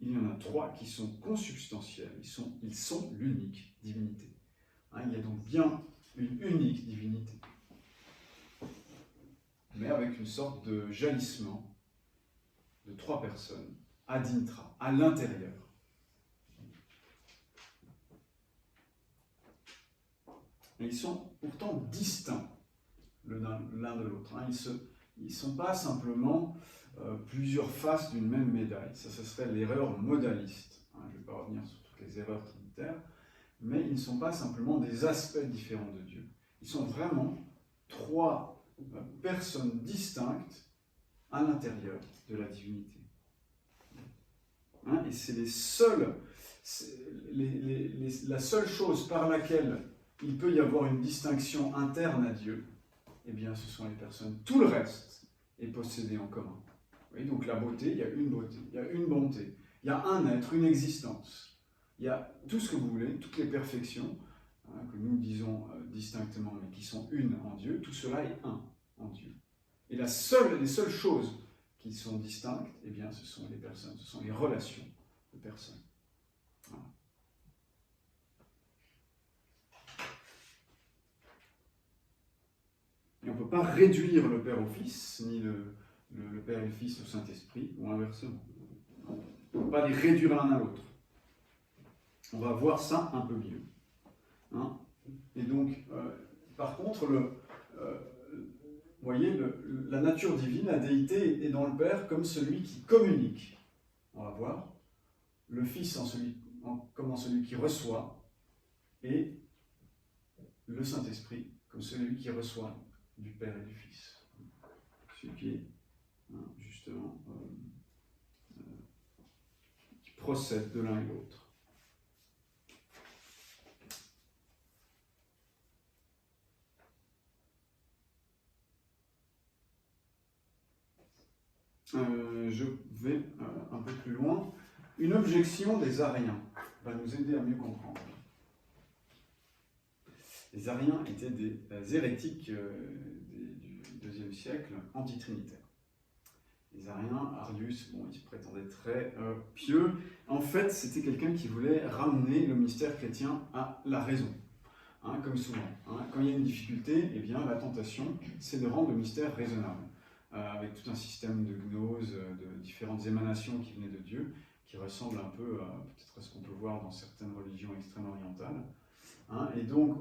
Il y en a 3 qui sont consubstantiels, ils sont l'unique divinité. Il y a donc bien une unique divinité, mais avec une sorte de jalissement de 3 personnes, ad intra, à l'intérieur. Et ils sont pourtant distincts l'un de l'autre. Ils ne sont pas simplement plusieurs faces d'une même médaille. Ça, ce serait l'erreur modaliste. Je ne vais pas revenir sur toutes les erreurs trinitaires, mais ils ne sont pas simplement des aspects différents de Dieu. Ils sont vraiment 3 personnes distinctes à l'intérieur de la divinité. Et c'est la seule chose par laquelle il peut y avoir une distinction interne à Dieu, eh bien ce sont les personnes. Tout le reste est possédé en commun. Vous voyez, donc la beauté, il y a une beauté, il y a une bonté, il y a un être, une existence. Il y a tout ce que vous voulez, toutes les perfections, que nous disons distinctement, mais qui sont une en Dieu, tout cela est un en Dieu. Et les seules choses qui sont distinctes, eh bien, ce sont les personnes, ce sont les relations de personnes. Voilà. Et on ne peut pas réduire le Père au Fils, ni le Père et le Fils au Saint-Esprit, ou inversement. On ne peut pas les réduire l'un à l'autre. On va voir ça un peu mieux. Et donc, par contre, vous voyez, la nature divine, la déité est dans le Père comme celui qui communique. On va voir. Le Fils comme celui qui reçoit, et le Saint-Esprit comme celui qui reçoit du Père et du Fils. Celui qui est, justement, qui procède de l'un et l'autre. Je vais un peu plus loin. Une objection des Ariens va nous aider à mieux comprendre. Les Ariens étaient des hérétiques du IIe siècle, antitrinitaires. Les Ariens, Arius, ils se prétendaient très pieux. En fait, c'était quelqu'un qui voulait ramener le mystère chrétien à la raison. Comme souvent. Quand il y a une difficulté, eh bien, la tentation, c'est de rendre le mystère raisonnable. Avec tout un système de gnose, de différentes émanations qui venaient de Dieu, qui ressemble un peu peut-être à ce qu'on peut voir dans certaines religions extrême-orientales. Et donc,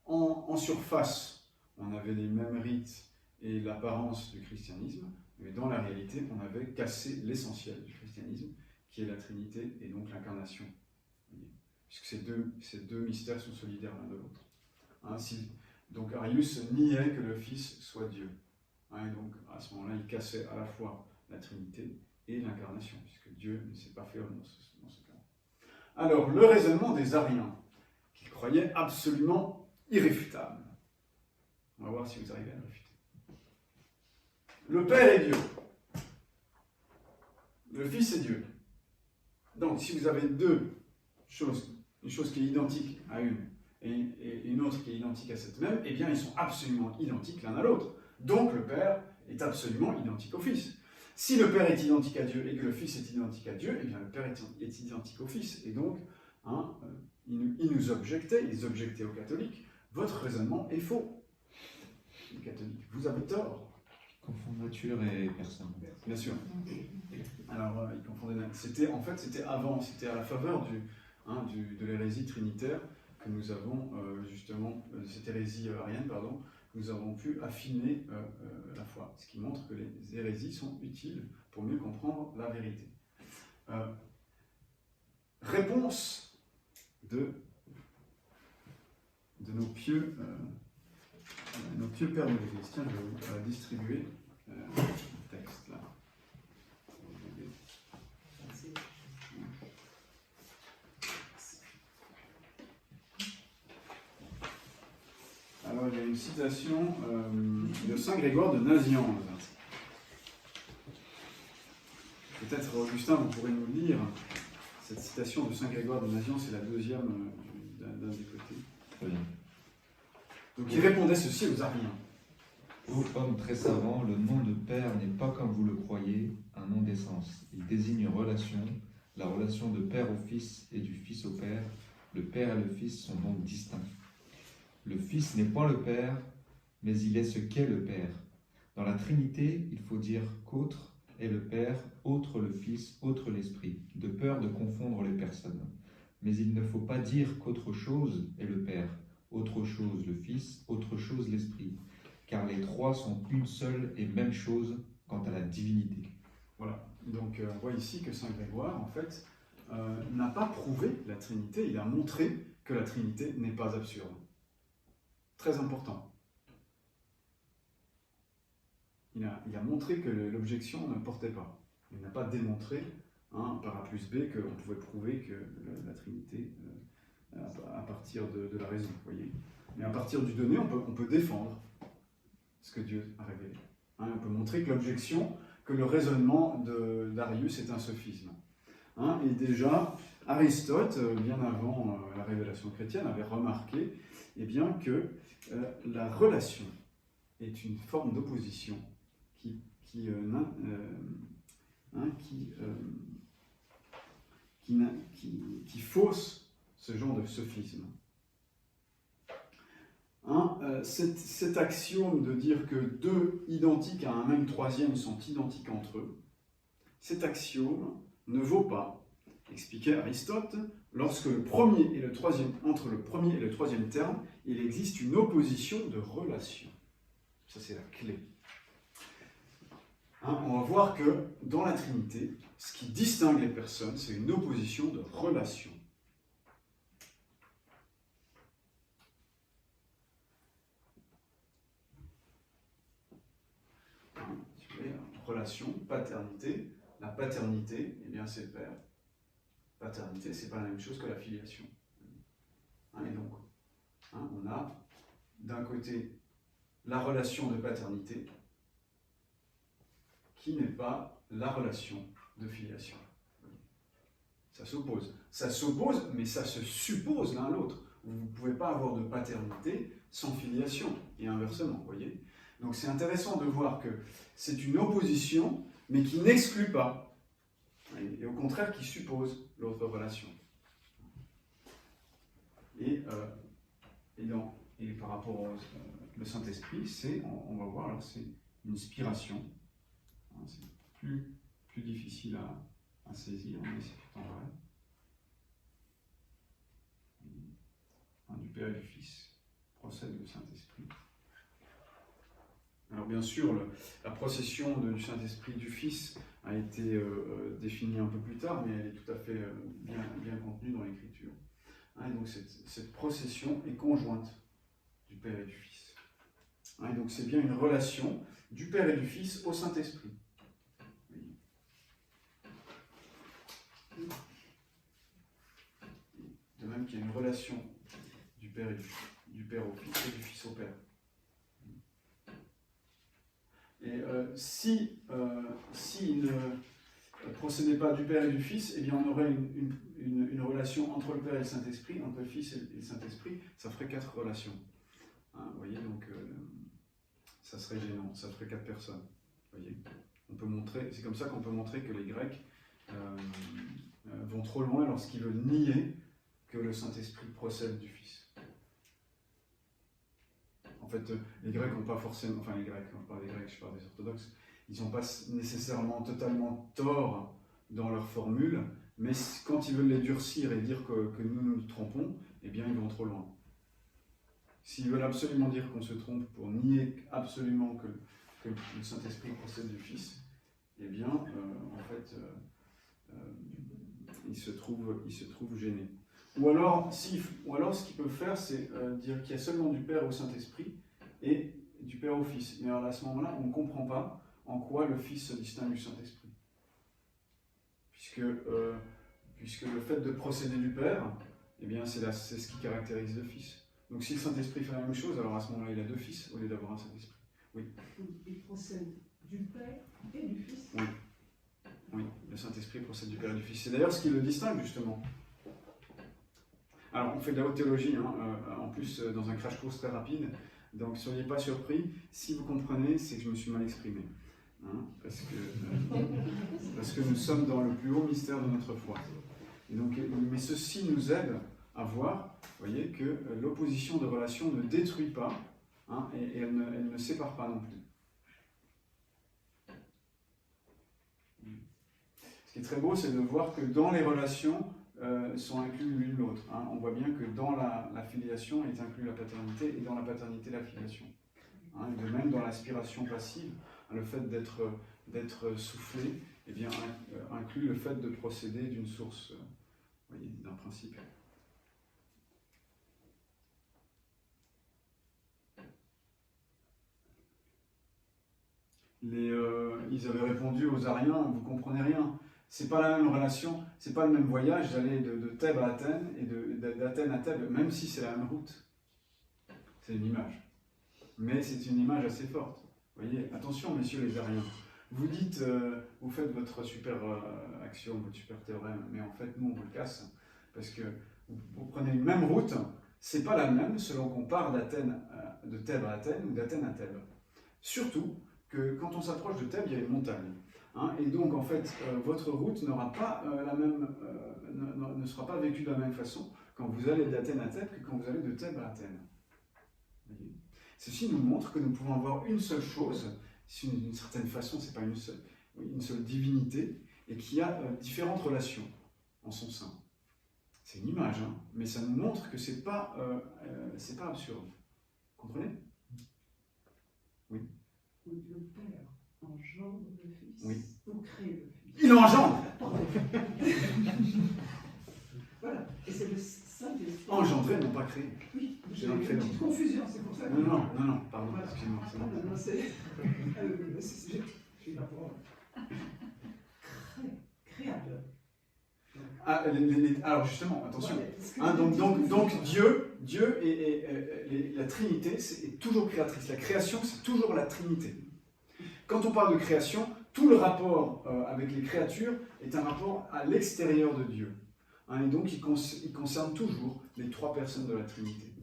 en surface, on avait les mêmes rites et l'apparence du christianisme, mais dans la réalité, on avait cassé l'essentiel du christianisme, qui est la Trinité et donc l'incarnation. Puisque ces deux mystères sont solidaires l'un de l'autre. Donc Arius niait que le Fils soit Dieu. Et donc, à ce moment-là, il cassait à la fois la Trinité et l'incarnation, puisque Dieu ne s'est pas fait homme dans ce cas. Alors, le raisonnement des Ariens, qu'ils croyaient absolument irréfutable. On va voir si vous arrivez à le réfuter. Le Père est Dieu. Le Fils est Dieu. Donc, si vous avez deux choses, une chose qui est identique à une et une autre qui est identique à cette même, eh bien, ils sont absolument identiques l'un à l'autre. Donc le Père est absolument identique au Fils. Si le Père est identique à Dieu et que le Fils est identique à Dieu, eh bien le Père est identique au Fils. Et donc, ils nous objectaient, ils objectaient aux catholiques, votre raisonnement est faux. Les catholiques, vous avez tort. Ils confondent nature et personne. Bien sûr. Alors, ils confondaient. C'était avant, c'était à la faveur de l'hérésie trinitaire que nous avons, justement, cette hérésie arienne, pardon, nous avons pu affiner la foi, ce qui montre que les hérésies sont utiles pour mieux comprendre la vérité. Réponse de nos pieux pères de l'Église. Tiens, je vais vous distribuer le texte là. Alors, il y a une citation de Saint Grégoire de Nazianze. Peut-être, Augustin, vous pourrez nous lire cette citation de Saint Grégoire de Nazianze, c'est la deuxième d'un des côtés. Très bien. Donc, il répondait ceci aux Ariens. Ô homme très savant, le nom de Père n'est pas comme vous le croyez, un nom d'essence. Il désigne une relation, la relation de Père au Fils et du Fils au Père. Le Père et le Fils sont donc distincts. Le Fils n'est pas le Père, mais il est ce qu'est le Père. Dans la Trinité, il faut dire qu'autre est le Père, autre le Fils, autre l'Esprit, de peur de confondre les personnes. Mais il ne faut pas dire qu'autre chose est le Père, autre chose le Fils, autre chose l'Esprit, car les trois sont une seule et même chose quant à la divinité. Voilà, donc on voit ici que Saint Grégoire, en fait, n'a pas prouvé la Trinité, il a montré que la Trinité n'est pas absurde. Très important. il a montré que l'objection ne portait pas. Il n'a pas démontré, hein, par A plus B, qu'on pouvait prouver que la Trinité à partir de la raison, voyez. Mais à partir du donné, on peut défendre ce que Dieu a révélé. Hein, on peut montrer que l'objection, que le raisonnement d'Arius est un sophisme. Hein, et déjà, Aristote, bien avant la révélation chrétienne, avait remarqué eh bien, que la relation est une forme d'opposition qui fausse ce genre de sophisme. Hein, cet axiome de dire que deux identiques à un même troisième sont identiques entre eux, cet axiome ne vaut pas, expliquait Aristote, lorsque entre le premier et le troisième terme, il existe une opposition de relation. Ça, c'est la clé. Hein, on va voir que dans la Trinité, ce qui distingue les personnes, c'est une opposition de relation. Hein, relation, paternité. La paternité, eh bien, c'est le père. Paternité, c'est pas la même chose que la filiation. Hein, et donc, hein, on a d'un côté la relation de paternité qui n'est pas la relation de filiation. Ça s'oppose. Ça s'oppose, mais ça se suppose l'un à l'autre. Vous ne pouvez pas avoir de paternité sans filiation, et inversement, vous voyez. Donc c'est intéressant de voir que c'est une opposition, mais qui n'exclut pas, et au contraire qui suppose l'autre relation. Et par rapport au Saint-Esprit, on va voir, alors c'est une spiration. C'est plus difficile à saisir, mais c'est pourtant vrai. Du Père et du Fils procède le Saint-Esprit. Alors bien sûr, la procession du Saint-Esprit du Fils a été définie un peu plus tard, mais elle est tout à fait bien contenue dans l'Écriture. Hein, et donc cette procession est conjointe du Père et du Fils. Hein, et donc c'est bien une relation du Père et du Fils au Saint-Esprit. De même qu'il y a une relation du Père au Fils et du Fils au Père. Et s'il ne procédait pas du Père et du Fils, eh bien on aurait une relation entre le Père et le Saint-Esprit, entre le Fils et le Saint-Esprit, ça ferait 4 relations. Hein, vous voyez, donc ça serait gênant, ça ferait 4 personnes. Vous voyez, c'est comme ça qu'on peut montrer que les Grecs vont trop loin lorsqu'ils veulent nier que le Saint-Esprit procède du Fils. En fait, les Grecs n'ont pas forcément, enfin les Grecs, je parle des Grecs, je parle des orthodoxes, ils n'ont pas nécessairement totalement tort dans leur formule, mais quand ils veulent les durcir et dire que nous nous trompons, eh bien ils vont trop loin. S'ils veulent absolument dire qu'on se trompe pour nier absolument que le Saint-Esprit procède du Fils, eh bien, en fait, ils se trouvent gênés. Ou alors, ce qu'ils peuvent faire, c'est dire qu'il y a seulement du Père au Saint-Esprit et du Père au Fils. Mais alors à ce moment-là, on ne comprend pas en quoi le Fils se distingue du Saint-Esprit. Puisque le fait de procéder du Père, eh bien, c'est ce qui caractérise le Fils. Donc si le Saint-Esprit fait la même chose, alors à ce moment-là, il a 2 fils au lieu d'avoir un Saint-Esprit. Oui. Il procède du Père et du Fils. Oui, le Saint-Esprit procède du Père et du Fils. C'est d'ailleurs ce qui le distingue, justement. Alors, on fait de la haute théologie, hein, en plus dans un crash course très rapide, donc soyez pas surpris. Si vous comprenez, c'est que je me suis mal exprimé. Hein, parce que nous sommes dans le plus haut mystère de notre foi. Et donc, mais ceci nous aide à voir, voyez, que l'opposition de relation ne détruit pas, hein, et elle ne sépare pas non plus. Ce qui est très beau, c'est de voir que dans les relations sont inclus l'une l'autre. Hein. On voit bien que dans la filiation est inclus la paternité, et dans la paternité la filiation. Hein, et de même dans l'aspiration passive, le fait d'être soufflé, eh bien, inclut le fait de procéder d'une source, voyez, d'un principe. ils avaient répondu aux Ariens, vous comprenez rien. C'est pas la même relation, c'est pas le même voyage d'aller de Thèbes à Athènes et d'Athènes à Thèbes, même si c'est la même route. C'est une image. Mais c'est une image assez forte. Vous voyez, attention messieurs les Ariens. Vous dites, vous faites votre super axiome, votre super théorème, mais en fait nous on vous le casse. Parce que vous prenez une même route, c'est pas la même selon qu'on part de Thèbes à Athènes ou d'Athènes à Thèbes. Surtout que quand on s'approche de Thèbes, il y a une montagne. Hein, et donc, en fait, votre route n'aura pas ne sera pas vécue de la même façon quand vous allez d'Athènes à Thèbes que quand vous allez de Thèbes à Athènes. Ceci nous montre que nous pouvons avoir une seule chose, d'une certaine façon, c'est pas une seule divinité, et qui a différentes relations en son sein. C'est une image, hein, mais ça nous montre que c'est pas absurde. Vous comprenez? Oui. Le Père engendre le Fils, Oui. ou crée le Fils. Il engendre. Voilà, et c'est le Saint-Esprit. Engendrer, non pas créer. Oui, j'ai Dans le une créneau. petite confusion, c'est pour ça que... Non, pardon, Voilà. excusez-moi. c'est bon. Non, j'ai la parole. Créateur. Ah, alors justement, attention. Ouais, parce que Hein, donc Dieu et la Trinité est toujours créatrice. La création, c'est toujours la Trinité. Quand on parle de création, tout le rapport avec les créatures est un rapport à l'extérieur de Dieu. Hein, et donc il concerne toujours les trois personnes de la Trinité.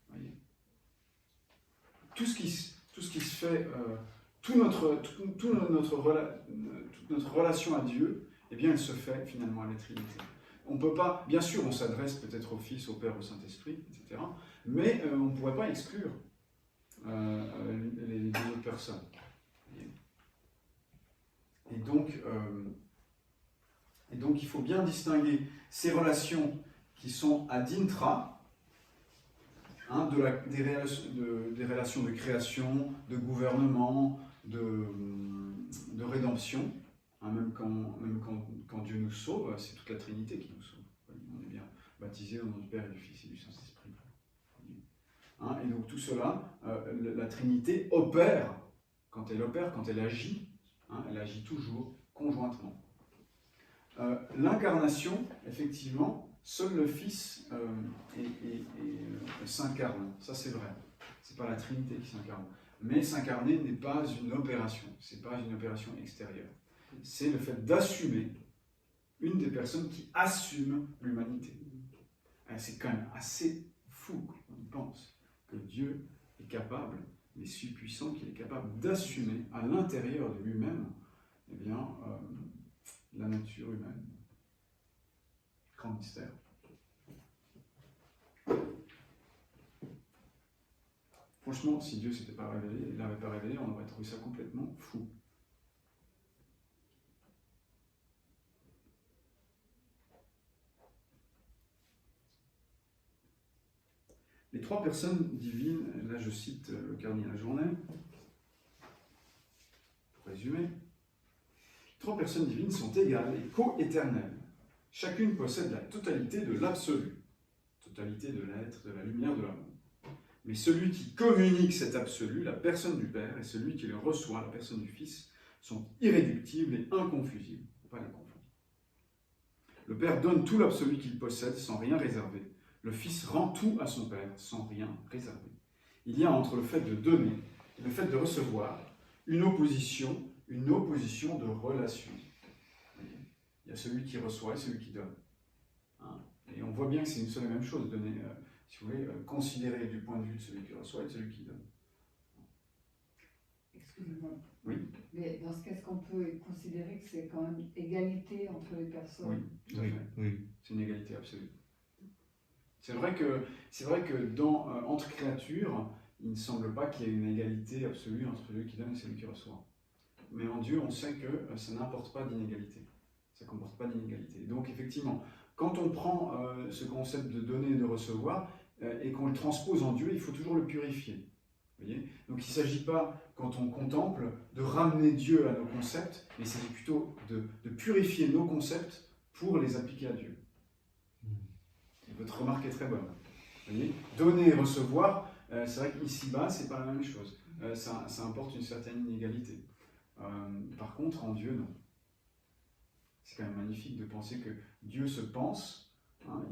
Voyez, tout ce qui se fait, toute notre relation à Dieu, eh bien, elle se fait finalement à la Trinité. On peut pas, bien sûr, on s'adresse peut-être au Fils, au Père, au Saint-Esprit, etc. Mais on ne pourrait pas exclure les deux autres personnes. Et donc, il faut bien distinguer ces relations qui sont ad intra, hein, des relations de création, de gouvernement, de rédemption. Hein, même quand Dieu nous sauve, c'est toute la Trinité qui nous sauve. On est bien baptisé au nom du Père et du Fils et du Saint-Esprit. Hein, et donc tout cela, la Trinité opère, quand elle agit, hein, elle agit toujours conjointement. L'incarnation, effectivement, seul le Fils s'incarne, ça c'est vrai. C'est pas la Trinité qui s'incarne. Mais s'incarner n'est pas une opération, c'est pas une opération extérieure. C'est le fait d'assumer une des personnes qui assume l'humanité. C'est quand même assez fou quand on pense que Dieu est capable, il est si puissant qu'il est capable d'assumer à l'intérieur de lui-même, eh bien, la nature humaine. Grand mystère. Franchement, si Dieu ne s'était pas révélé, il ne l'avait pas révélé, on aurait trouvé ça complètement fou. Les trois personnes divines, là je cite le cardinal Journet, pour résumer, les trois personnes divines sont égales et co-éternelles. Chacune possède la totalité de l'absolu, totalité de l'être, de la lumière, de l'amour. Mais celui qui communique cet absolu, la personne du Père, et celui qui le reçoit, la personne du Fils, sont irréductibles et inconfusibles. Il ne faut pas les confondre. Le Père donne tout l'absolu qu'il possède sans rien réserver. Le Fils rend tout à son Père sans rien réserver. Il y a entre le fait de donner et le fait de recevoir une opposition de relation. Il y a celui qui reçoit et celui qui donne. Hein? Et on voit bien que c'est une seule et même chose, donner, si vous voulez, considérer du point de vue de celui qui reçoit et de celui qui donne. Excusez-moi. Oui. Mais dans ce cas, est-ce qu'on peut considérer que c'est quand même égalité entre les personnes? Oui, tout à fait. Oui. C'est une égalité absolue. C'est vrai que entre créatures, il ne semble pas qu'il y ait une égalité absolue entre celui qui donne et celui qui reçoit. Mais en Dieu, on sait que ça n'apporte pas d'inégalité. Ça ne comporte pas d'inégalité. Donc effectivement, quand on prend ce concept de donner et de recevoir et qu'on le transpose en Dieu, il faut toujours le purifier. Vous voyez? Donc il ne s'agit pas, quand on contemple, de ramener Dieu à nos concepts, mais c'est plutôt de purifier nos concepts pour les appliquer à Dieu. Votre remarque est très bonne. Vous voyez, donner et recevoir, c'est vrai qu'ici-bas, ce n'est pas la même chose. Ça importe une certaine inégalité. Par contre, en Dieu, non. C'est quand même magnifique de penser que Dieu se pense, hein,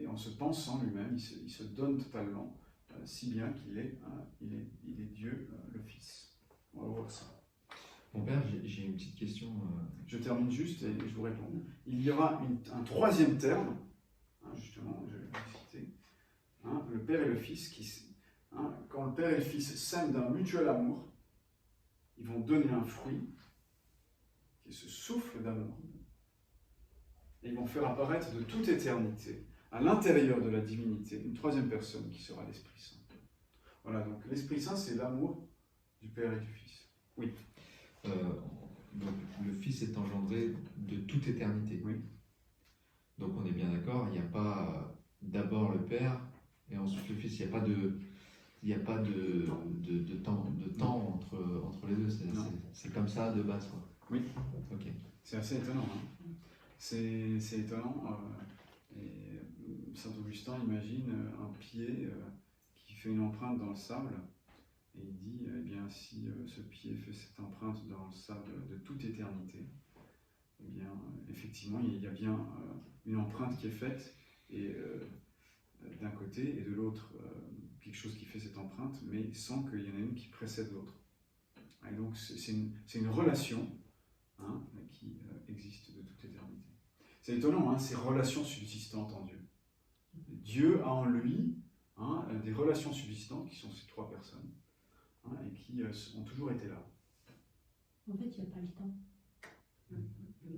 et en se pensant lui-même, il se donne totalement, si bien qu'il est, il est Dieu, le Fils. On va voir ça. Mon père, j'ai une petite question. Je termine juste et je vous réponds. Il y aura un troisième terme, hein, justement, je vais le citer, hein, le Père et le Fils, quand le Père et le Fils s'aiment d'un mutuel amour, ils vont donner un fruit qui est ce souffle d'amour. Et ils vont faire apparaître de toute éternité, à l'intérieur de la divinité, une troisième personne qui sera l'Esprit Saint. Voilà, donc l'Esprit Saint, c'est l'amour du Père et du Fils. Oui. Donc, le Fils est engendré de toute éternité. Oui. Donc on est bien d'accord, il n'y a pas d'abord le Père et ensuite le Fils. Il n'y a pas de temps entre les deux. C'est comme ça de base, quoi. Oui. Ok. C'est assez étonnant. Hein. C'est étonnant. Et Saint Augustin imagine un pied qui fait une empreinte dans le sable. Et il dit, eh bien, si ce pied fait cette empreinte dans le sable de toute éternité, eh bien, effectivement, il y a bien une empreinte qui est faite, et d'un côté, et de l'autre, quelque chose qui fait cette empreinte, mais sans qu'il y en ait une qui précède l'autre. Et donc, c'est une relation, hein, qui existe de toute éternité. C'est étonnant, hein, ces relations subsistantes en Dieu. Dieu a en lui, hein, des relations subsistantes qui sont ces trois personnes, hein, et qui ont toujours été là. En fait, il n'y a pas le temps.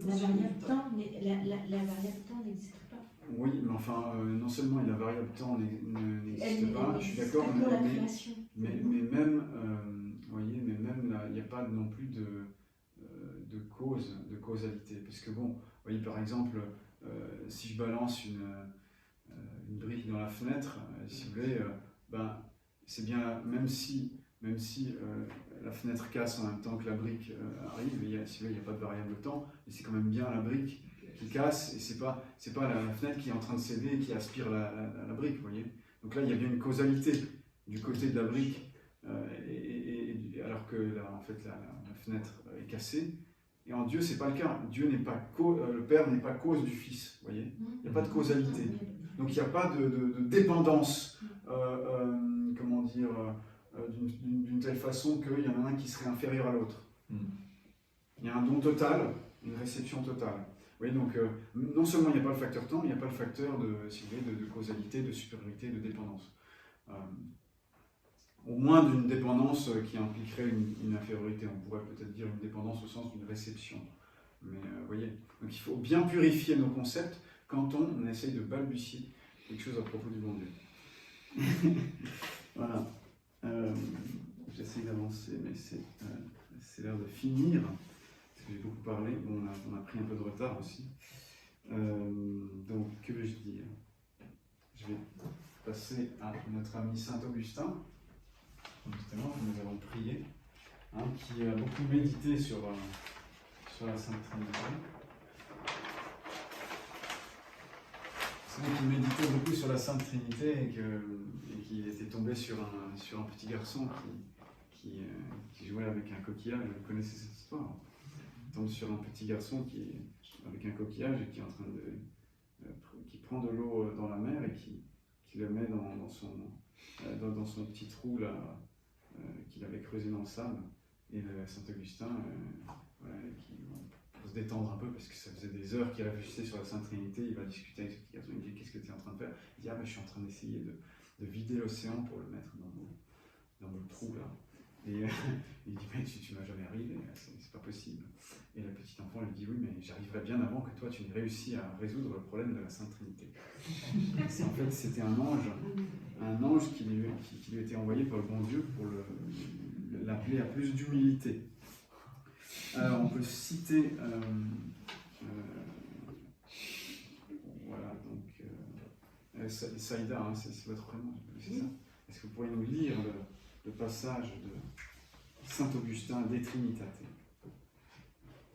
La variable temps n'existe pas. Oui, mais enfin, non seulement la variable temps n'existe pas, je suis d'accord, mais même, vous voyez, mais même là, il n'y a pas non plus de causalité. Parce que bon, vous voyez, par exemple, si je balance une brique dans la fenêtre, si vous voulez, ben, c'est bien, même si la fenêtre casse en même temps que la brique arrive, si vous voulez, il n'y a pas de variable temps, mais c'est quand même bien la brique qui casse, et c'est pas la fenêtre qui est en train de céder et qui aspire la brique, vous voyez. Donc là, il y a bien une causalité du côté de la brique, alors que en fait, la fenêtre est cassée. Et en Dieu, c'est pas le cas. Dieu n'est pas le Père n'est pas cause du Fils, vous voyez. Il n'y a pas de causalité. Donc il n'y a pas de dépendance, comment dire, d'une telle façon qu'il y en a un qui serait inférieur à l'autre. Il y a un don total, une réception totale. Oui, donc non seulement il n'y a pas le facteur temps, il n'y a pas le facteur si vous voulez, de causalité, de supériorité, de dépendance. Au moins d'une dépendance qui impliquerait une infériorité. On pourrait peut-être dire une dépendance au sens d'une réception. Mais vous voyez, donc il faut bien purifier nos concepts quand on essaye de balbutier quelque chose à propos du bon Dieu. Voilà. J'essaie d'avancer, mais c'est l'heure de finir. Parce que j'ai beaucoup parlé. Bon, on a pris un peu de retard aussi. Donc, que vais-je dire? Je vais passer à notre ami Saint Augustin, justement, que nous avons prié, hein, qui a beaucoup médité sur la Sainte Trinité. C'est lui qui méditait beaucoup sur la Sainte Trinité et qui était tombé sur un petit garçon qui jouait avec un coquillage. Vous connaissez cette histoire? Il tombe sur un petit garçon avec un coquillage et qui est en train qui prend de l'eau dans la mer et qui le met dans son petit trou là, qu'il avait creusé dans le sable. Et Saint Augustin, voilà, pour se détendre un peu, parce que ça faisait des heures qu'il réfléchissait sur la Sainte Trinité, il va discuter avec ce petit garçon, il dit: qu'est-ce que tu es en train de faire? Il dit: ah ben je suis en train d'essayer de vider l'océan pour le mettre dans mon trou là. Et il dit: mais tu m'as jamais arrivé, c'est pas possible. Et le petit enfant lui dit: oui, mais j'arriverai bien avant que toi tu n'aies réussi à résoudre le problème de la Sainte Trinité. En fait, c'était un ange qui lui était envoyé par le bon Dieu pour l'appeler à plus d'humilité. Alors on peut citer, voilà, donc Saïda, hein, c'est votre prénom, c'est ça? Est-ce que vous pourriez nous lire le passage de Saint Augustin de Trinitate?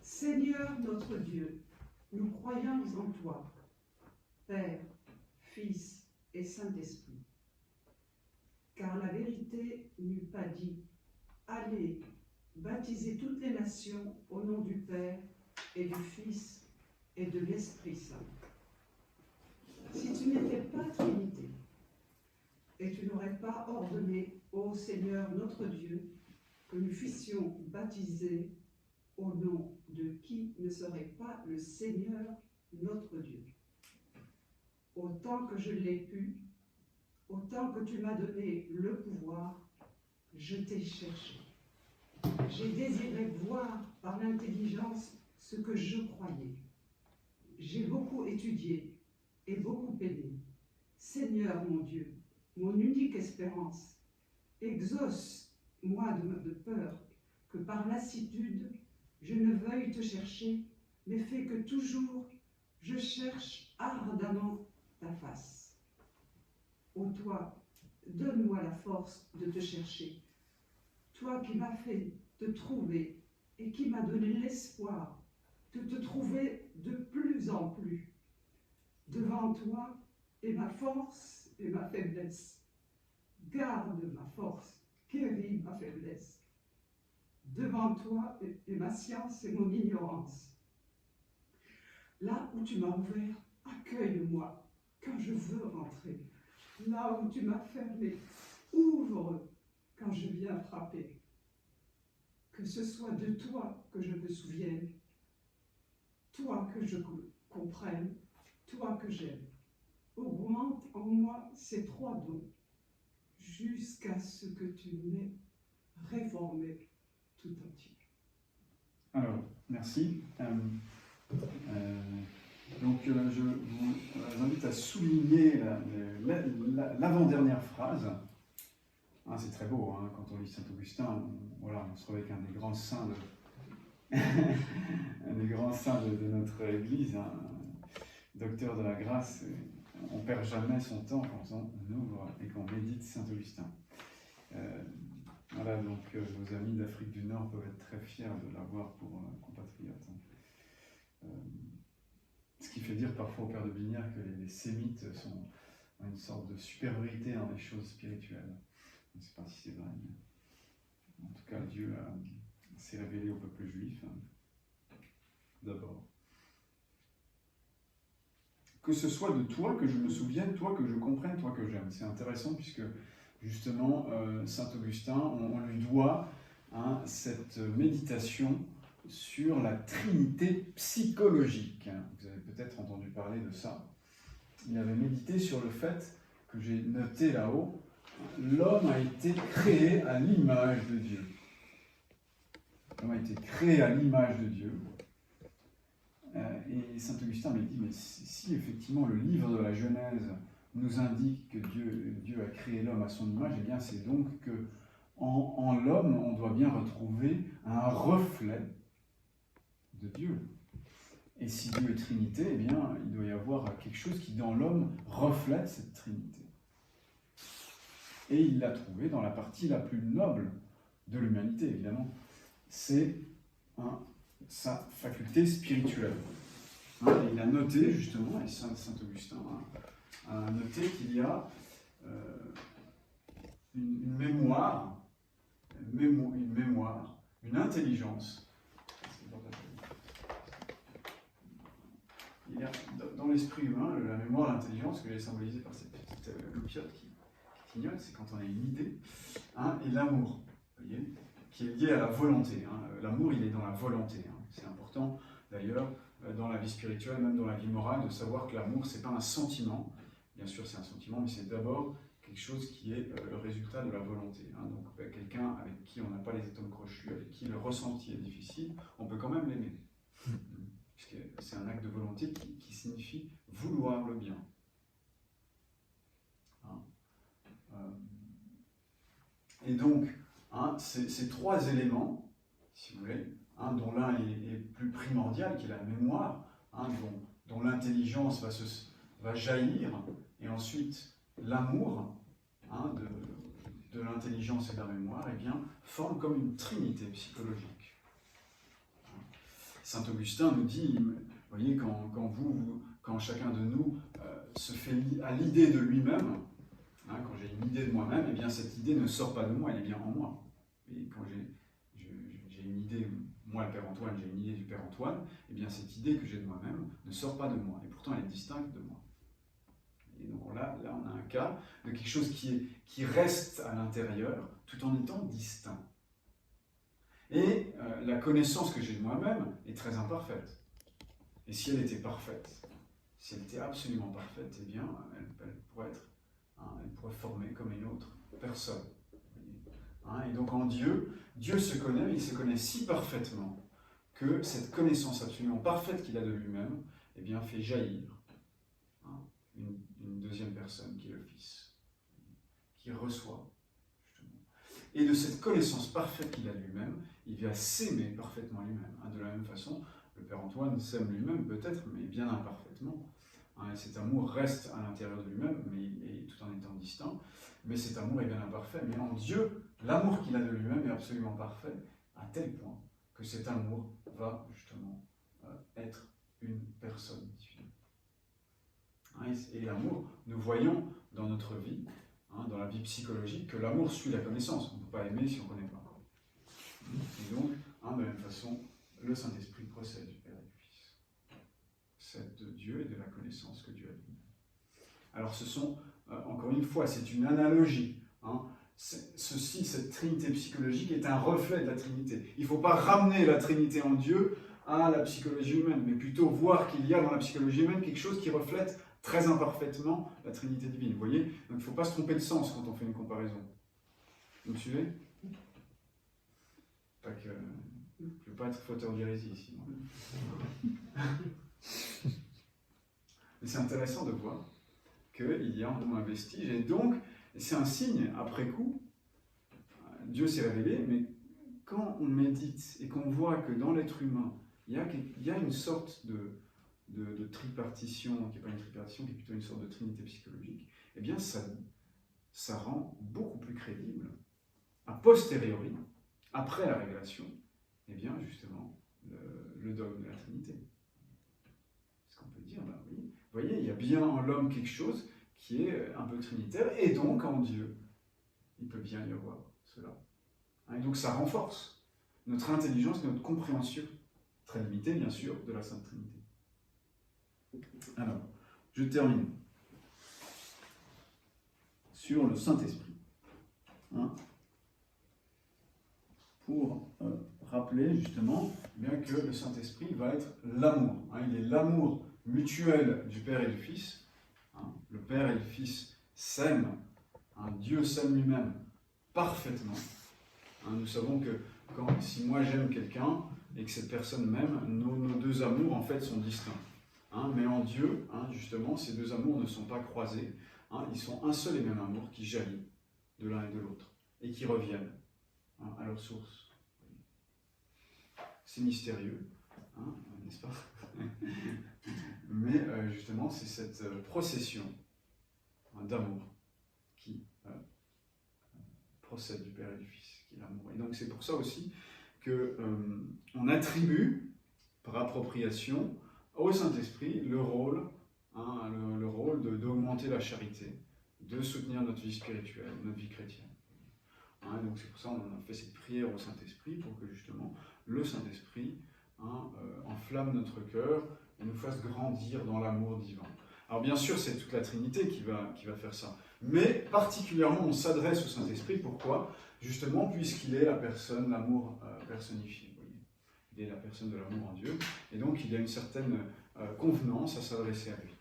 Seigneur notre Dieu, nous croyons en toi, Père, Fils et Saint-Esprit, car la vérité n'eût pas dit: allez baptiser toutes les nations au nom du Père et du Fils et de l'Esprit Saint. Si tu n'étais pas Trinité, et tu n'aurais pas ordonné, ô Seigneur notre Dieu, que nous fissions baptiser au nom de qui ne serait pas le Seigneur notre Dieu. Autant que je l'ai pu, autant que tu m'as donné le pouvoir, je t'ai cherché. J'ai désiré voir par l'intelligence ce que je croyais. J'ai beaucoup étudié et beaucoup peiné. Seigneur mon Dieu, mon unique espérance, exauce-moi de peur que par lassitude je ne veuille te chercher, mais fais que toujours je cherche ardemment ta face. Ô toi, donne-moi la force de te chercher, toi qui m'as fait te trouver et qui m'as donné l'espoir de te trouver de plus en plus. Devant toi est ma force et ma faiblesse. Garde ma force, guéris ma faiblesse. Devant toi est ma science et mon ignorance. Là où tu m'as ouvert, accueille-moi quand je veux rentrer. Là où tu m'as fermé, ouvre quand je viens frapper. Que ce soit de toi que je me souvienne, toi que je comprenne, toi que j'aime. Augmente en moi ces trois dons, jusqu'à ce que tu m'aies réformé tout entier. Alors, merci. Donc, je vous invite à souligner l'avant-dernière phrase. Ah, c'est très beau, hein, quand on lit Saint-Augustin, on se retrouve avec un des grands saints de notre Église, hein, docteur de la grâce. On ne perd jamais son temps quand on ouvre et qu'on médite Saint-Augustin. Voilà, donc nos amis d'Afrique du Nord peuvent être très fiers de l'avoir pour compatriote. Ce qui fait dire parfois au père de Binière que les sémites ont une sorte de supériorité dans les choses spirituelles. Je ne sais pas si c'est vrai, mais en tout cas, Dieu s'est révélé au peuple juif, d'abord. Que ce soit de toi que je me souvienne, toi que je comprenne, toi que j'aime. C'est intéressant puisque, justement, saint Augustin, on lui doit cette méditation sur la trinité psychologique. Vous avez peut-être entendu parler de ça. Il avait médité sur le fait que j'ai noté là-haut, l'homme a été créé à l'image de Dieu. L'homme a été créé à l'image de Dieu. Et saint Augustin m'a dit, mais si effectivement le livre de la Genèse nous indique que Dieu a créé l'homme à son image, eh bien c'est donc que en l'homme, on doit bien retrouver un reflet de Dieu. Et si Dieu est Trinité, eh bien il doit y avoir quelque chose qui dans l'homme reflète cette Trinité. Et il l'a trouvé dans la partie la plus noble de l'humanité, évidemment. C'est sa faculté spirituelle. Et il a noté, justement, et saint Augustin a noté qu'il y a une mémoire, une intelligence. Il y a dans l'esprit humain la mémoire, l'intelligence, que j'ai symbolisée par cette petite loupiote qui clignote, c'est quand on a une idée, et l'amour, vous voyez, qui est lié à la volonté. L'amour, il est dans la volonté. C'est important, d'ailleurs, dans la vie spirituelle, même dans la vie morale, de savoir que l'amour, ce n'est pas un sentiment. Bien sûr, c'est un sentiment, mais c'est d'abord quelque chose qui est le résultat de la volonté. Donc, quelqu'un avec qui on n'a pas les atomes crochus, avec qui le ressenti est difficile, on peut quand même l'aimer. Puisque c'est un acte de volonté qui signifie vouloir le bien. Et donc, ces trois éléments, si vous voulez, dont l'un est plus primordial, qui est la mémoire, dont l'intelligence va jaillir, et ensuite l'amour de l'intelligence et de la mémoire, eh bien, forment comme une trinité psychologique. Saint Augustin nous dit, vous voyez, quand chacun de nous se fait à l'idée de lui-même, quand j'ai une idée de moi-même, eh bien cette idée ne sort pas de moi, elle est bien en moi. Et quand une idée, moi le Père Antoine, j'ai une idée du Père Antoine, et bien cette idée que j'ai de moi-même ne sort pas de moi, et pourtant elle est distincte de moi. Et donc là on a un cas de quelque chose qui reste à l'intérieur, tout en étant distinct. Et la connaissance que j'ai de moi-même est très imparfaite. Et si elle était parfaite, si elle était absolument parfaite, eh bien, elle pourrait être, elle pourrait former comme une autre personne. Et donc en Dieu, Dieu se connaît, mais il se connaît si parfaitement que cette connaissance absolument parfaite qu'il a de lui-même, eh bien, fait jaillir une deuxième personne qui est le Fils, qui reçoit, justement. Et de cette connaissance parfaite qu'il a de lui-même, il va s'aimer parfaitement lui-même. De la même façon, le Père Antoine s'aime lui-même peut-être, mais bien imparfaitement. Et cet amour reste à l'intérieur de lui-même, mais tout en étant distinct. Mais cet amour est bien imparfait. Mais en Dieu, l'amour qu'il a de lui-même est absolument parfait, à tel point que cet amour va justement être une personne divine. Et l'amour, nous voyons dans notre vie, dans la vie psychologique, que l'amour suit la connaissance. On ne peut pas aimer si on ne connaît pas. Et donc, de la même façon, le Saint-Esprit procède du Père et du Fils. C'est de Dieu et de la connaissance que Dieu a de lui-même. Alors ce sont, encore une fois, c'est une analogie. Cette trinité psychologique est un reflet de la Trinité. Il ne faut pas ramener la Trinité en Dieu à la psychologie humaine, mais plutôt voir qu'il y a dans la psychologie humaine quelque chose qui reflète très imparfaitement la Trinité divine. Vous voyez? Donc il ne faut pas se tromper de sens quand on fait une comparaison. Vous me suivez? Pas que... Je ne veux pas être fauteur d'hérésie ici. Mais c'est intéressant de voir qu'il y a en nous un vestige, et donc c'est un signe, après coup, Dieu s'est révélé, mais quand on médite et qu'on voit que dans l'être humain, il y a une sorte de tripartition, qui n'est pas une tripartition, qui est plutôt une sorte de trinité psychologique, eh bien ça rend beaucoup plus crédible, a posteriori, après la révélation, eh bien justement, le dogme de la Trinité. Est-ce qu'on peut dire, ben oui, vous voyez, il y a bien en l'homme quelque chose qui est un peu trinitaire, et donc en Dieu, il peut bien y avoir cela. Et donc ça renforce notre intelligence, notre compréhension, très limitée bien sûr, de la Sainte Trinité. Alors, je termine sur le Saint-Esprit. Pour rappeler justement bien que le Saint-Esprit va être l'amour. Il est l'amour mutuel du Père et du Fils. Le Père et le Fils s'aiment. Dieu s'aime lui-même parfaitement. Nous savons que si moi j'aime quelqu'un et que cette personne m'aime, nos deux amours en fait sont distincts. Mais en Dieu, justement, ces deux amours ne sont pas croisés. Ils sont un seul et même amour qui jaillit de l'un et de l'autre et qui reviennent à leur source. C'est mystérieux, n'est-ce pas? Mais justement, c'est cette procession d'amour qui procède du Père et du Fils, qui est l'amour. Et donc c'est pour ça aussi qu'on attribue, par appropriation, au Saint-Esprit le rôle d'augmenter la charité, de soutenir notre vie spirituelle, notre vie chrétienne. Donc c'est pour ça qu'on a fait cette prière au Saint-Esprit, pour que justement le Saint-Esprit enflamme notre cœur et nous fasse grandir dans l'amour divin. Alors bien sûr, c'est toute la Trinité qui va faire ça. Mais particulièrement, on s'adresse au Saint-Esprit. Pourquoi? Justement, puisqu'il est la personne, l'amour personnifié. Vous voyez, il est la personne de l'amour en Dieu. Et donc, il y a une certaine convenance à s'adresser à lui.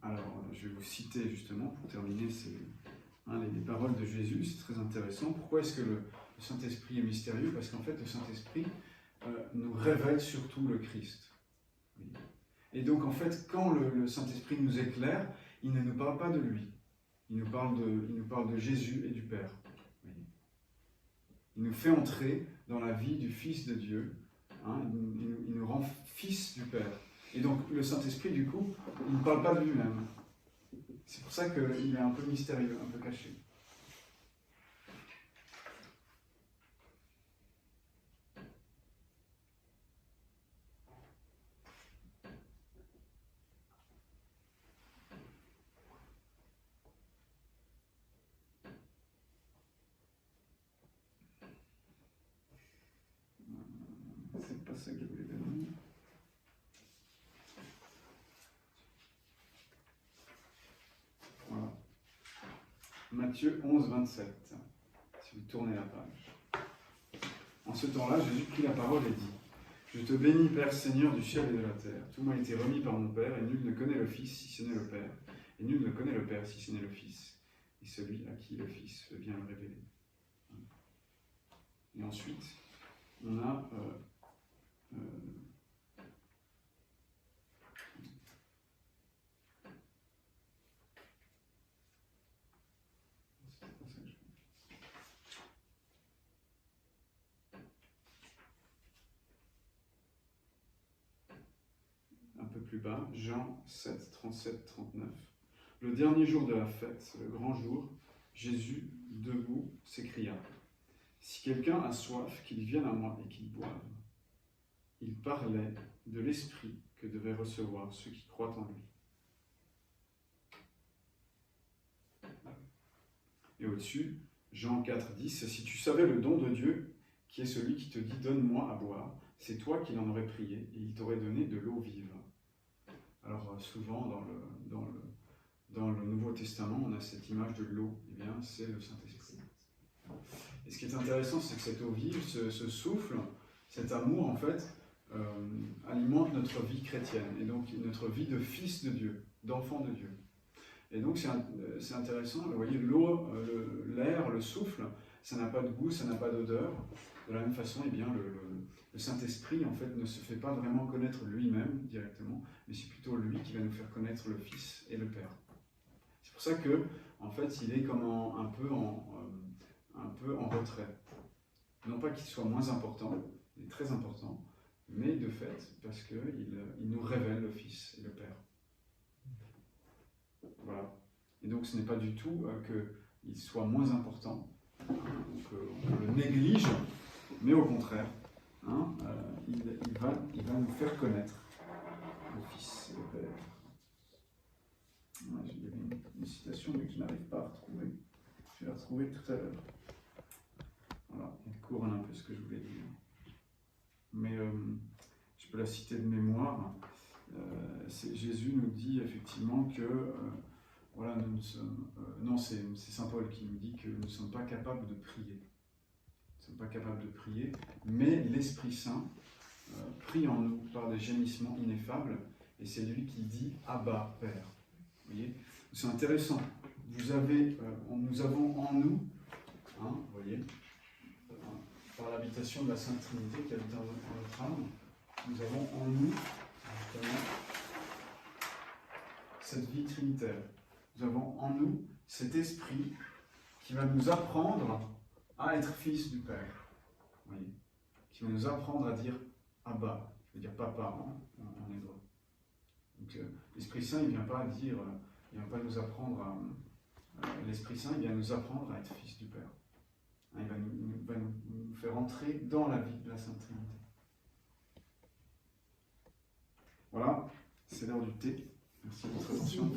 Alors, je vais vous citer justement, pour terminer, les paroles de Jésus. C'est très intéressant. Pourquoi est-ce que le Saint-Esprit est mystérieux? Parce qu'en fait, le Saint-Esprit nous révèle surtout le Christ. Et donc, en fait, quand le Saint-Esprit nous éclaire, il ne nous parle pas de lui. Il nous parle de Jésus et du Père. Il nous fait entrer dans la vie du Fils de Dieu. Il nous rend fils du Père. Et donc, le Saint-Esprit, du coup, il ne parle pas de lui-même. C'est pour ça qu'il est un peu mystérieux, un peu caché. ça que je voulais donner. Voilà. Matthieu 11, 27. Si vous tournez la page. En ce temps-là, Jésus prit la parole et dit: Je te bénis, Père, Seigneur du ciel et de la terre. Tout m'a été remis par mon Père, et nul ne connaît le Fils si ce n'est le Père. Et nul ne connaît le Père si ce n'est le Fils, et celui à qui le Fils vient le révéler. Et ensuite, on a un peu plus bas, Jean 7, 37, 39. Le dernier jour de la fête, le grand jour, Jésus, debout, s'écria: Si quelqu'un a soif, qu'il vienne à moi et qu'il boive. Il parlait de l'esprit que devaient recevoir ceux qui croient en lui. Et au-dessus, Jean 4, 10, si tu savais le don de Dieu, qui est celui qui te dit donne-moi à boire, c'est toi qui l'en aurais prié et il t'aurait donné de l'eau vive. Alors souvent dans le Nouveau Testament, on a cette image de l'eau, et bien c'est le Saint-Esprit. Et ce qui est intéressant, c'est que cette eau vive, ce souffle, cet amour en fait, alimente notre vie chrétienne et donc notre vie de fils de Dieu, d'enfant de Dieu. Et donc c'est intéressant, vous voyez, l'eau, l'air, le souffle, ça n'a pas de goût, ça n'a pas d'odeur. De la même façon, eh bien, le Saint-Esprit en fait, ne se fait pas vraiment connaître lui-même directement, mais c'est plutôt lui qui va nous faire connaître le Fils et le Père. C'est pour ça que, en fait, il est comme un peu en retrait. Non pas qu'il soit moins important, il est très important, mais de fait, parce qu'il nous révèle le Fils et le Père. Voilà. Et donc ce n'est pas du tout qu'il soit moins important, qu'on le néglige, mais au contraire, il va nous faire connaître le Fils et le Père. Ouais, il y avait une citation mais que je n'arrive pas à retrouver. Je vais la retrouver tout à l'heure. Voilà, elle couronne un peu ce que je voulais dire. Mais je peux la citer de mémoire. Jésus nous dit effectivement que voilà, nous sommes, non, c'est Saint Paul qui nous dit que nous ne sommes pas capables de prier. Nous ne sommes pas capables de prier, mais l'Esprit Saint prie en nous par des gémissements ineffables, et c'est lui qui dit « Abba, Père ». Vous voyez, c'est intéressant. Nous avons en nous, vous voyez, par l'habitation de la Sainte Trinité qui habite dans notre âme, nous avons en nous justement cette vie trinitaire. Nous avons en nous cet esprit qui va nous apprendre à être fils du Père. Vous voyez, qui va nous apprendre à dire Abba, je veux dire papa en hébreu. Donc l'Esprit Saint, il ne vient pas dire, il ne vient pas nous apprendre l'Esprit Saint, il vient nous apprendre à être fils du Père. Il va nous faire entrer dans la vie de la Sainte Trinité. Voilà, c'est l'heure du thé. Merci de votre attention.